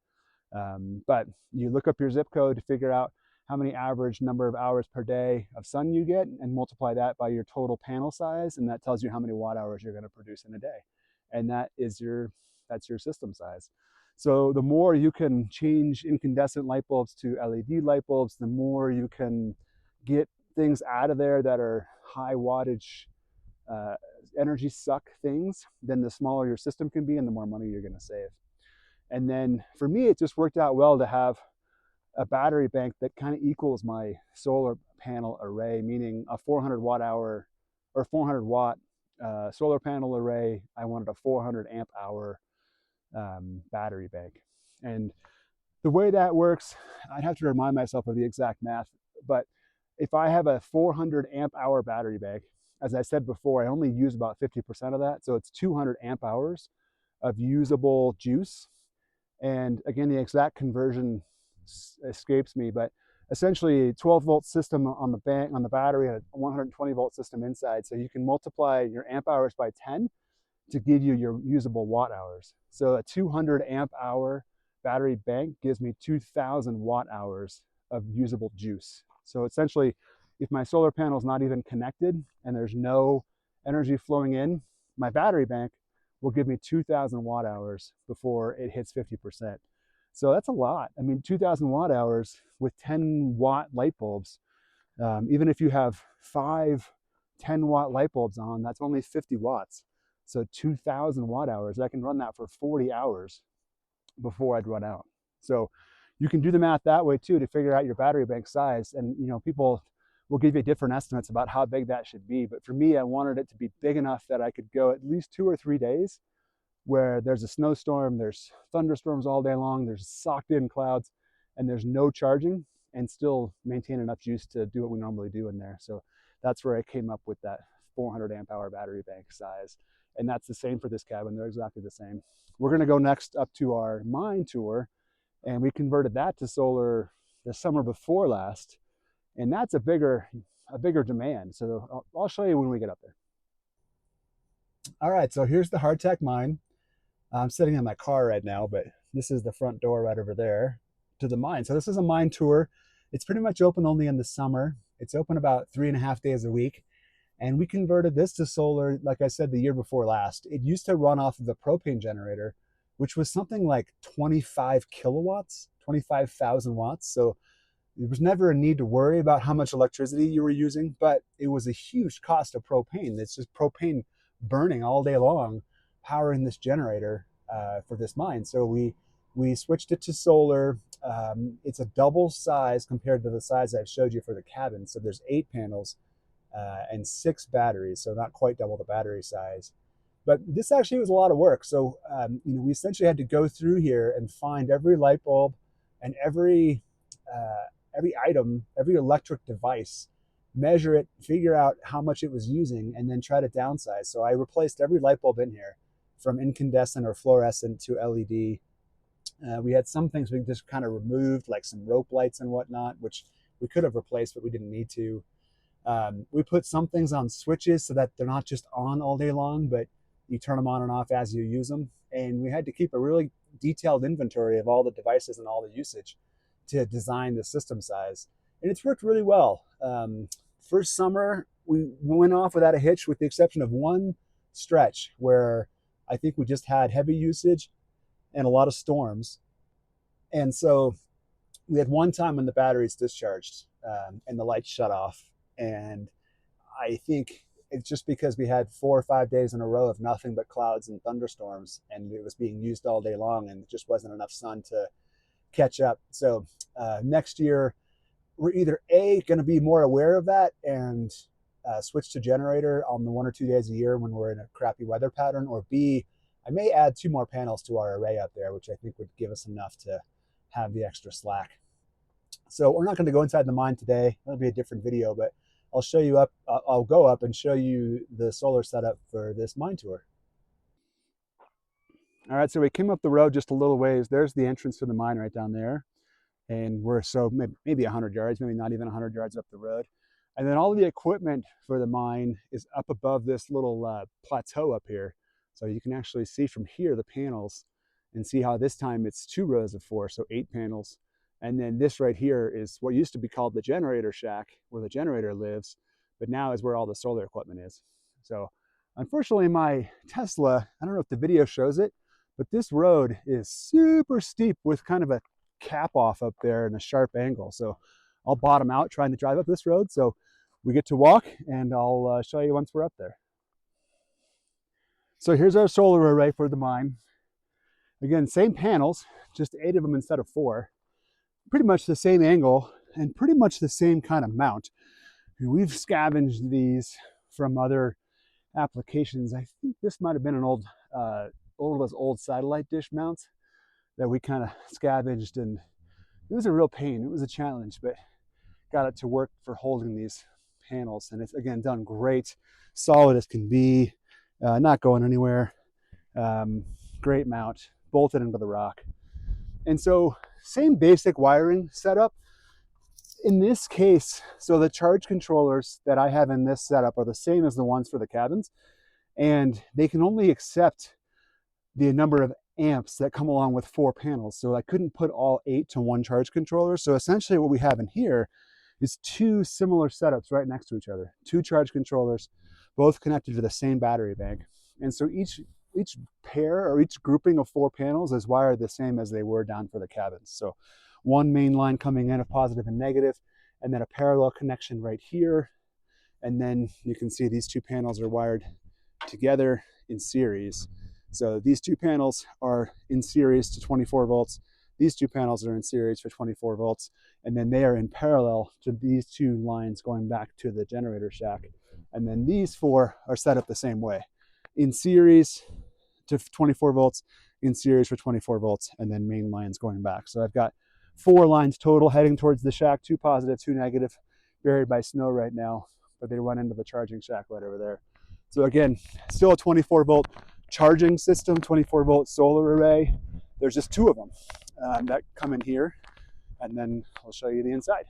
But you look up your zip code to figure out how many average number of hours per day of sun you get, and multiply that by your total panel size, and that tells you how many watt hours you're going to produce in a day. And that's your system size. So the more you can change incandescent light bulbs to LED light bulbs, the more you can get things out of there that are high wattage energy suck things, then the smaller your system can be and the more money you're going to save. And then for me, it just worked out well to have a battery bank that kind of equals my solar panel array, meaning a 400 watt hour or 400 watt solar panel array. I wanted a 400 amp hour battery bank. And the way that works, I'd have to remind myself of the exact math, but if I have a 400 amp hour battery bank, as I said before, I only use about 50% of that. So it's 200 amp hours of usable juice. And again, the exact conversion escapes me, but essentially 12 volt system on the battery and a 120 volt system inside. So you can multiply your amp hours by 10 to give you your usable watt hours. So a 200 amp hour battery bank gives me 2000 watt hours of usable juice. So essentially, if my solar panel is not even connected and there's no energy flowing in, my battery bank will give me 2000 watt hours before it hits 50%. So that's a lot. I mean, 2000 watt hours with 10 watt light bulbs, even if you have 5 10 watt light bulbs on, that's only 50 watts. So 2000 watt hours, I can run that for 40 hours before I'd run out. So you can do the math that way too to figure out your battery bank size. And people will give you different estimates about how big that should be. But for me, I wanted it to be big enough that I could go at least 2 or 3 days where there's a snowstorm, there's thunderstorms all day long, there's socked in clouds, and there's no charging, and still maintain enough juice to do what we normally do in there. So that's where I came up with that 400 amp hour battery bank size. And that's the same for this cabin. They're exactly the same. We're going to go next up to our mine tour, and we converted that to solar the summer before last, and that's a bigger demand. So I'll show you when we get up there. All right, so here's the Hard Tack Mine. I'm sitting in my car right now, but this is the front door right over there to the mine. So this is a mine tour. It's pretty much open only in the summer. It's open about 3.5 days a week. And we converted this to solar, like I said, the year before last. It used to run off of the propane generator, which was something like 25 kilowatts, 25,000 watts. So there was never a need to worry about how much electricity you were using, but it was a huge cost of propane. It's just propane burning all day long, powering this generator for this mine. So we switched it to solar. It's a double size compared to the size I've showed you for the cabin. So there's 8 panels and 6 batteries, so not quite double the battery size. But this actually was a lot of work. So we essentially had to go through here and find every light bulb and every item, every electric device, measure it, figure out how much it was using, and then try to downsize. So I replaced every light bulb in here from incandescent or fluorescent to LED. We had some things we just kind of removed, like some rope lights and whatnot, which we could have replaced, but we didn't need to. We put some things on switches so that they're not just on all day long, but you turn them on and off as you use them. And we had to keep a really detailed inventory of all the devices and all the usage to design the system size. And it's worked really well. First summer, we went off without a hitch, with the exception of one stretch where I think we just had heavy usage and a lot of storms. And so we had one time when the batteries discharged and the lights shut off. And I think it's just because we had 4 or 5 days in a row of nothing but clouds and thunderstorms, and it was being used all day long, and it just wasn't enough sun to catch up. So next year, we're either A, going to be more aware of that and switch to generator on the 1 or 2 days a year when we're in a crappy weather pattern, or B, I may add 2 more panels to our array up there, which I think would give us enough to have the extra slack. So we're not going to go inside the mine today. That'll be a different video, but I'll show you up. I'll go up and show you the solar setup for this mine tour. All right, so we came up the road just a little ways. There's the entrance to the mine right down there. And we're so maybe 100 yards, maybe not even 100 yards up the road. And then all of the equipment for the mine is up above this little plateau up here. So you can actually see from here the panels and see how this time it's 2 rows of 4, so 8 panels. And then this right here is what used to be called the generator shack, where the generator lives, but now is where all the solar equipment is. So unfortunately, my Tesla, I don't know if the video shows it, but this road is super steep with kind of a cap off up there and a sharp angle. So I'll bottom out trying to drive up this road. So we get to walk, and I'll show you once we're up there. So here's our solar array for the mine. Again, same panels, just 8 of them instead of 4. Pretty much the same angle and pretty much the same kind of mount. We've scavenged these from other applications. I think this might have been an old of those old satellite dish mounts that we kind of scavenged, and it was a real pain. It was a challenge, but got it to work for holding these panels. And it's, again, done great, solid as can be, not going anywhere. Great mount, bolted into the rock. And so same basic wiring setup. In this case, so the charge controllers that I have in this setup are the same as the ones for the cabins, and they can only accept the number of amps that come along with 4 panels. So I couldn't put all 8 to one charge controller. So essentially what we have in here is 2 similar setups right next to each other. 2 charge controllers, both connected to the same battery bank. And so each pair or each grouping of 4 panels is wired the same as they were down for the cabins. So one main line coming in of positive and negative, and then a parallel connection right here. And then you can see these 2 panels are wired together in series. So these 2 panels are in series to 24 volts. These 2 panels are in series for 24 volts. And then they are in parallel to these 2 lines going back to the generator shack. And then these 4 are set up the same way. In series to 24 volts, in series for 24 volts, and then main lines going back. So I've got 4 lines total heading towards the shack, 2 positive, 2 negative, buried by snow right now, but they run into the charging shack right over there. So again, still a 24 volt charging system, 24 volt solar array. There's just 2 of them that come in here, and then I'll show you the inside.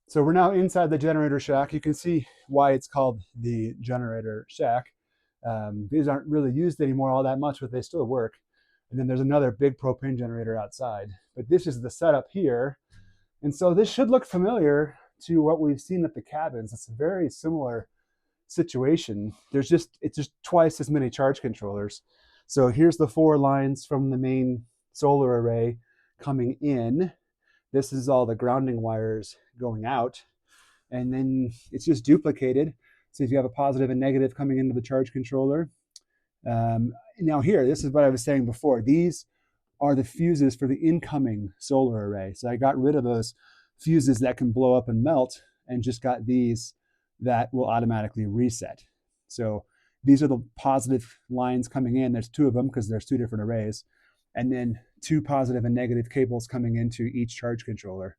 So we're now inside the generator shack. You can see why it's called the generator shack. These aren't really used anymore all that much, but they still work. And then there's another big propane generator outside. But this is the setup here. And so this should look familiar to what we've seen at the cabins. It's a very similar situation. It's just twice as many charge controllers. So here's the 4 lines from the main solar array coming in. This is all the grounding wires going out. And then it's just duplicated. So if you have a positive and negative coming into the charge controller. Now here, this is what I was saying before. These are the fuses for the incoming solar array. So I got rid of those fuses that can blow up and melt and just got these that will automatically reset. So these are the positive lines coming in. There's 2 of them because there's 2 different arrays. And then 2 positive and negative cables coming into each charge controller.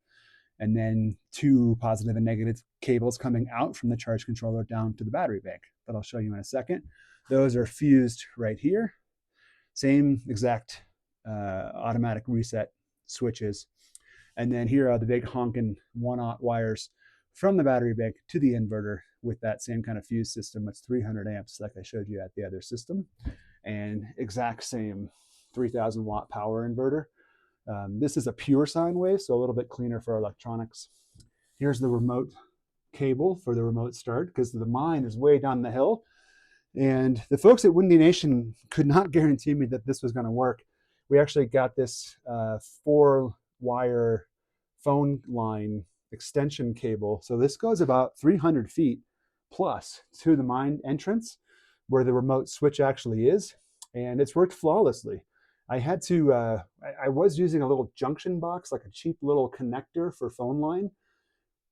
And then 2 positive and negative cables coming out from the charge controller down to the battery bank that I'll show you in a second. Those are fused right here. Same exact automatic reset switches. And then here are the big honking 1-aught wires from the battery bank to the inverter with that same kind of fuse system. It's 300 amps like I showed you at the other system. And exact same 3000 watt power inverter. This is a pure sine wave, so a little bit cleaner for electronics. Here's the remote cable for the remote start because the mine is way down the hill. And the folks at Windy Nation could not guarantee me that this was going to work. We actually got this 4-wire phone line extension cable. So this goes about 300 feet plus to the mine entrance where the remote switch actually is. And it's worked flawlessly. I had to, I was using a little junction box, like a cheap little connector for phone line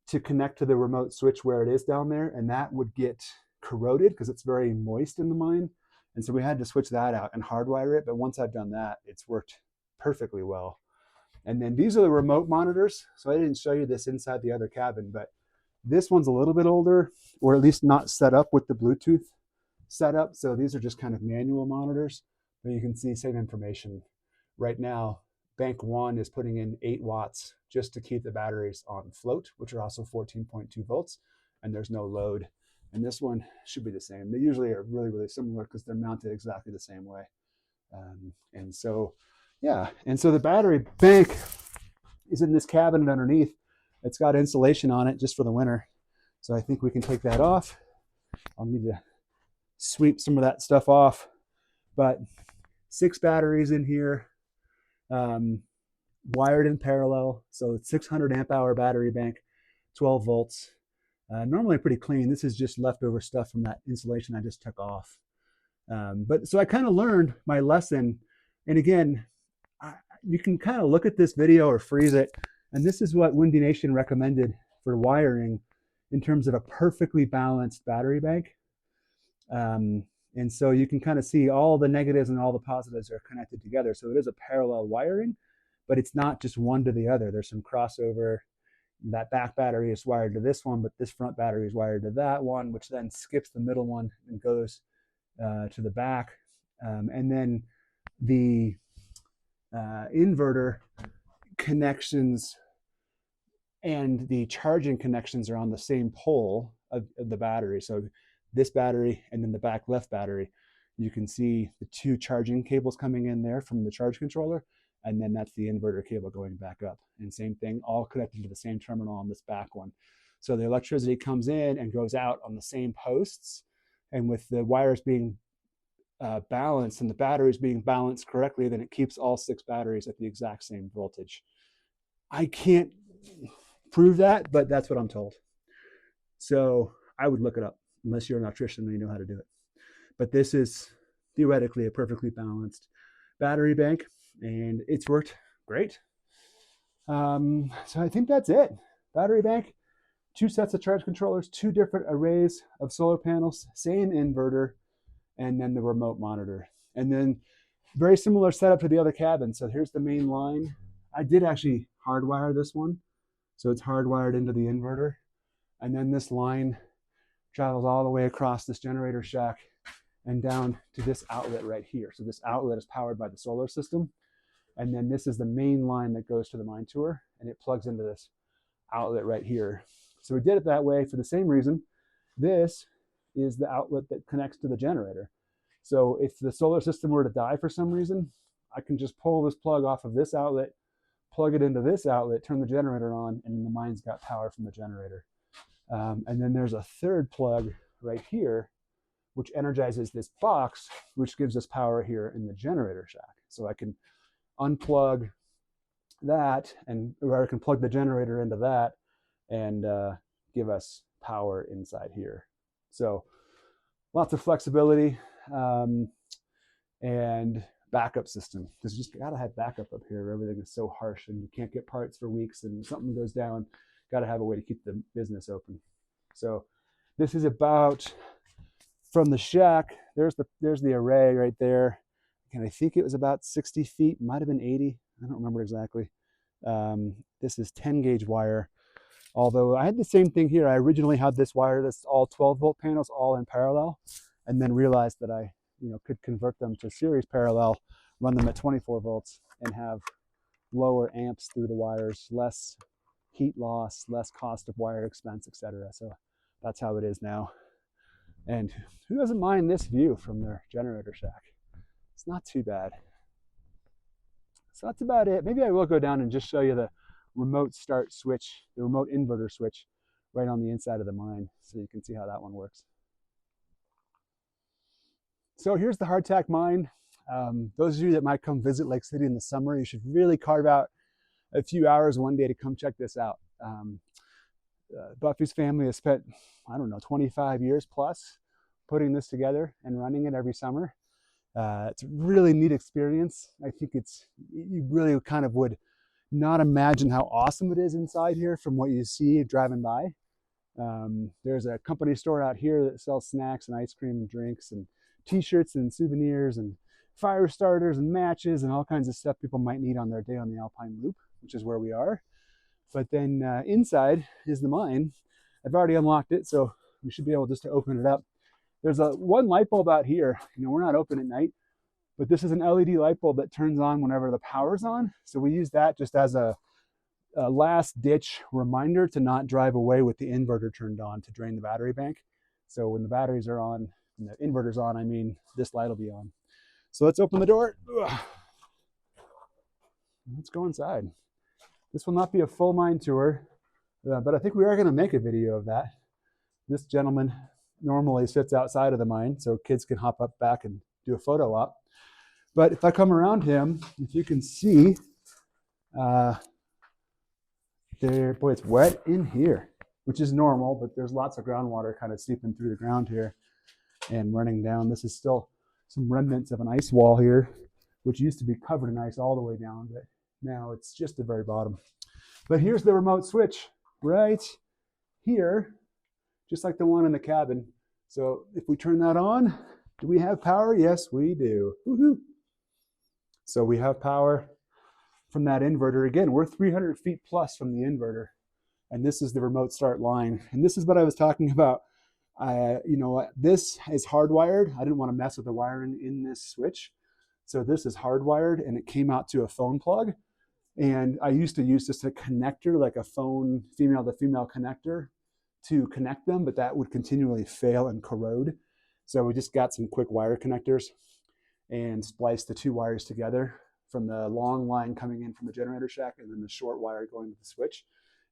to connect to the remote switch where it is down there. And that would get corroded because it's very moist in the mine. And so we had to switch that out and hardwire it. But once I've done that, it's worked perfectly well. And then these are the remote monitors. So I didn't show you this inside the other cabin, but this one's a little bit older, or at least not set up with the Bluetooth setup. So these are just kind of manual monitors, but you can see same information. Right now, bank 1 is putting in 8 watts just to keep the batteries on float, which are also 14.2 volts, and there's no load. And this one should be the same. They usually are really, really similar because they're mounted exactly the same way. And so, yeah. And so the battery bank is in this cabinet underneath. It's got insulation on it just for the winter. So I think we can take that off. I'll need to sweep some of that stuff off. But 6 batteries in here, wired in parallel. So it's 600 amp hour battery bank, 12 volts. Normally pretty clean. This is just leftover stuff from that insulation I just took off. But so I kind of learned my lesson. And again, you can kind of look at this video or freeze it. And this is what Windy Nation recommended for wiring in terms of a perfectly balanced battery bank. And so you can kind of see all the negatives and all the positives are connected together. So it is a parallel wiring, but it's not just one to the other. There's some crossover. That back battery is wired to this one, but this front battery is wired to that one, which then skips the middle one and goes to the back. And then the inverter connections and the charging connections are on the same pole of the battery. So this battery and then the back left battery, you can see the two charging cables coming in there from the charge controller, and then that's the inverter cable going back up. And same thing, all connected to the same terminal on this back one. So the electricity comes in and goes out on the same posts, and with the wires being balanced and the batteries being balanced correctly, then it keeps all 6 batteries at the exact same voltage. I can't prove that, but that's what I'm told. So I would look it up unless you're an electrician and you know how to do it. But this is theoretically a perfectly balanced battery bank, and it's worked great. So I think that's it. Battery bank, 2 sets of charge controllers, 2 different arrays of solar panels, same inverter, and then the remote monitor. And then very similar setup to the other cabin. So here's the main line. I did actually hardwire this one. So it's hardwired into the inverter. And then this line travels all the way across this generator shack and down to this outlet right here. So this outlet is powered by the solar system. And then this is the main line that goes to the mine tour, and it plugs into this outlet right here. So we did it that way for the same reason. This is the outlet that connects to the generator. So if the solar system were to die for some reason, I can just pull this plug off of this outlet, plug it into this outlet, turn the generator on, and the mine's got power from the generator. And then there's a third plug right here, which energizes this box, which gives us power here in the generator shack. So I can unplug that, or I can plug the generator into that and give us power inside here. So lots of flexibility and backup system. Because you just gotta have backup up here. Everything is so harsh and you can't get parts for weeks, and something goes down, gotta have a way to keep the business open. So this is about from the shack. There's the array right there. And I think it was about 60 feet, might have been 80. I don't remember exactly. This is 10 gauge wire. Although I had the same thing here. I originally had this wire that's all 12 volt panels all in parallel, and then realized that I could convert them to series parallel, run them at 24 volts, and have lower amps through the wires, less heat loss, less cost of wire expense, etc. So that's how it is now. And who doesn't mind this view from their generator shack? It's not too bad. So that's about it. Maybe I will go down and just show you the remote start switch, the remote inverter switch right on the inside of the mine, so you can see how that one works. So here's the Hard Tack Mine. Those of you that might come visit Lake City in the summer, you should really carve out a few hours one day to come check this out. Buffy's family has spent, 25 years plus putting this together and running it every summer. It's a really neat experience. I think you really kind of would not imagine how awesome it is inside here from what you see driving by. There's a company store out here that sells snacks and ice cream and drinks and t-shirts and souvenirs and fire starters and matches and all kinds of stuff people might need on their day on the Alpine Loop, which is where we are. But then inside is the mine. I've already unlocked it, so we should be able just to open it up. There's one light bulb out here. We're not open at night, but this is an LED light bulb that turns on whenever the power's on. So we use that just as a last ditch reminder to not drive away with the inverter turned on to drain the battery bank. So when the batteries are on and the inverter's on, this light will be on. So let's open the door. Let's go inside. This will not be a full mine tour, but I think we are going to make a video of that. This gentleman normally sits outside of the mine so kids can hop up back and do a photo op. But if I come around him, if you can see, it's wet in here, which is normal, but there's lots of groundwater kind of seeping through the ground here and running down. This is still some remnants of an ice wall here, which used to be covered in ice all the way down, but now it's just the very bottom. But here's the remote switch right here, just like the one in the cabin. So if we turn that on, do we have power? Yes, we do. Woohoo! So we have power from that inverter. Again, we're 300 feet plus from the inverter, and this is the remote start line. And this is what I was talking about. This is hardwired. I didn't want to mess with the wiring in this switch. So this is hardwired, and it came out to a phone plug. And I used to use just a connector, like a phone female-to-female connector, to connect them, but that would continually fail and corrode. So we just got some quick wire connectors and spliced the two wires together from the long line coming in from the generator shack and then the short wire going to the switch.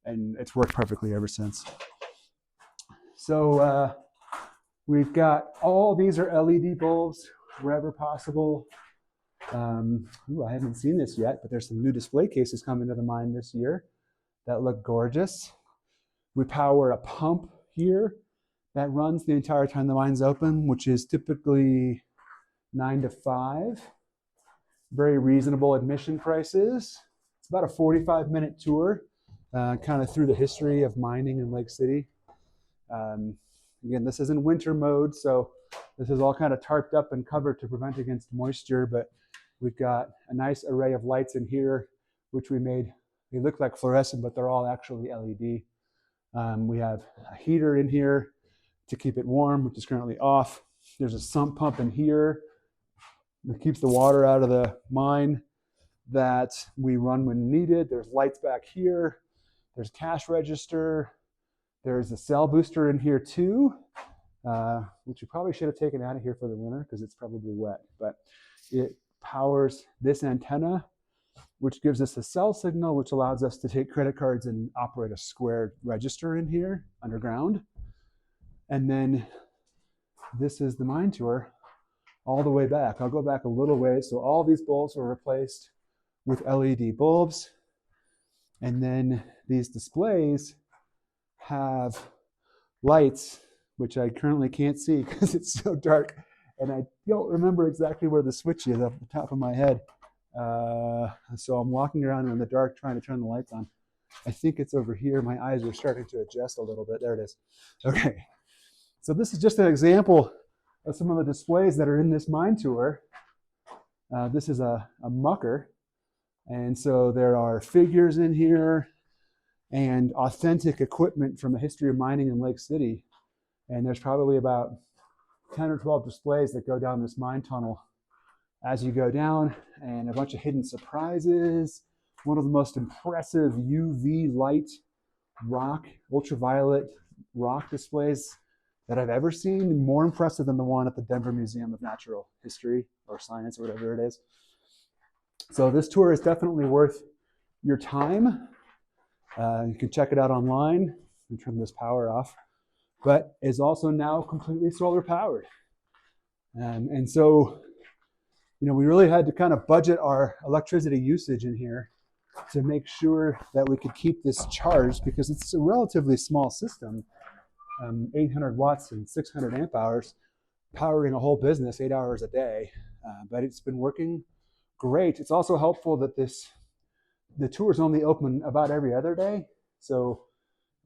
And it's worked perfectly ever since. So we've got all these are LED bulbs wherever possible. I haven't seen this yet, but there's some new display cases coming to the mine this year that look gorgeous. We power a pump here that runs the entire time the mine's open, which is typically 9 to 5. Very reasonable admission prices. It's about a 45-minute tour, kind of through the history of mining in Lake City. Again, this is in winter mode, so this is all kind of tarped up and covered to prevent against moisture, but we've got a nice array of lights in here, which we made. They look like fluorescent, but they're all actually LED. We have a heater in here to keep it warm, which is currently off. There's a sump pump in here that keeps the water out of the mine that we run when needed. There's lights back here. There's cash register. There's a cell booster in here too, which we probably should have taken out of here for the winter because it's probably wet, but it powers this antenna, which gives us a cell signal, which allows us to take credit cards and operate a square register in here underground. And then this is the mine tour all the way back. I'll go back a little way. So all these bulbs were replaced with LED bulbs. And then these displays have lights, which I currently can't see because it's so dark. And I don't remember exactly where the switch is off the top of my head. So I'm walking around in the dark trying to turn the lights on. I think it's over here. My eyes are starting to adjust a little bit. There it is. Okay. So this is just an example of some of the displays that are in this mine tour. This is a mucker. And so there are figures in here and authentic equipment from the history of mining in Lake City. And there's probably about 10 or 12 displays that go down this mine tunnel as you go down, and a bunch of hidden surprises. One of the most impressive UV light rock, ultraviolet rock displays that I've ever seen, more impressive than the one at the Denver Museum of Natural History or Science or whatever it is. So this tour is definitely worth your time. You can check it out online and turn this power off, but is also now completely solar powered. And so, we really had to kind of budget our electricity usage in here to make sure that we could keep this charged because it's a relatively small system, 800 watts and 600 amp hours, powering a whole business 8 hours a day. But it's been working great. It's also helpful that the tour is only open about every other day. So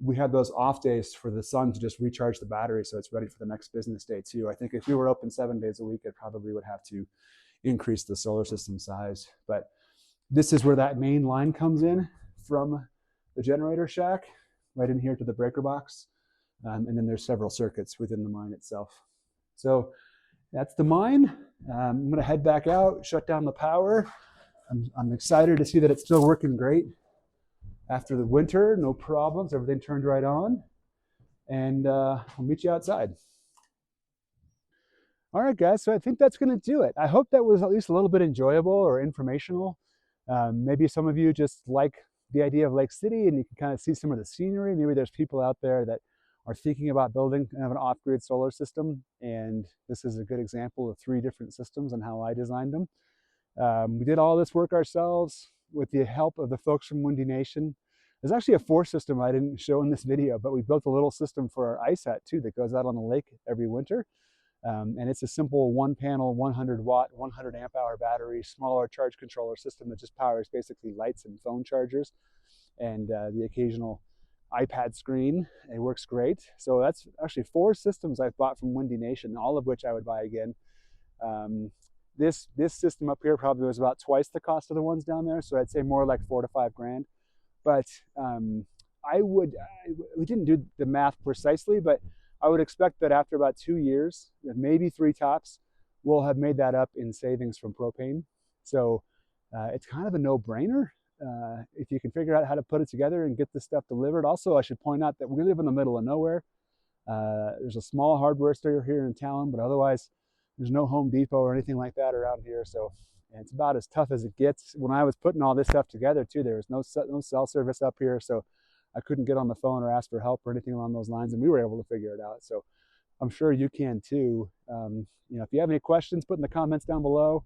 we have those off days for the sun to just recharge the battery so it's ready for the next business day too. I think if we were open 7 days a week, it probably would have to increase the solar system size. But this is where that main line comes in from the generator shack, right in here to the breaker box. And then there's several circuits within the mine itself. So that's the mine. I'm gonna head back out, shut down the power. I'm excited to see that it's still working great. After the winter, no problems, everything turned right on. And I'll meet you outside. All right, guys, so I think that's gonna do it. I hope that was at least a little bit enjoyable or informational. Maybe some of you just like the idea of Lake City and you can kind of see some of the scenery. Maybe there's people out there that are thinking about building kind of an off-grid solar system. And this is a good example of 3 different systems and how I designed them. We did all this work ourselves with the help of the folks from Windy Nation. There's actually a 4th system I didn't show in this video, but we built a little system for our ice hat too that goes out on the lake every winter. And it's a simple one panel, 100 watt, 100 amp hour battery, smaller charge controller system that just powers basically lights and phone chargers and the occasional iPad screen. It works great. So that's actually 4 systems I've bought from Windy Nation, all of which I would buy again. This system up here probably was about twice the cost of the ones down there, so I'd say more like 4 to 5 grand. But we didn't do the math precisely, but I would expect that after about 2 years, maybe 3 tops, we'll have made that up in savings from propane. So it's kind of a no-brainer if you can figure out how to put it together and get this stuff delivered. Also, I should point out that we live in the middle of nowhere. There's a small hardware store here in town, but otherwise there's no Home Depot or anything like that around here. So it's about as tough as it gets. When I was putting all this stuff together too, there was no cell service up here, so I couldn't get on the phone or ask for help or anything along those lines, and we were able to figure it out. So I'm sure you can too. If you have any questions, put in the comments down below.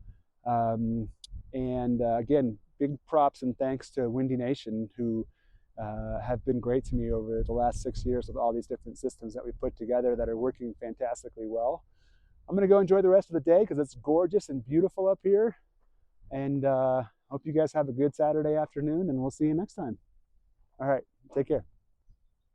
Again, big props and thanks to Windy Nation, who have been great to me over the last 6 years with all these different systems that we put together that are working fantastically well. I'm going to go enjoy the rest of the day because it's gorgeous and beautiful up here. And hope you guys have a good Saturday afternoon, and we'll see you next time. All right, take care.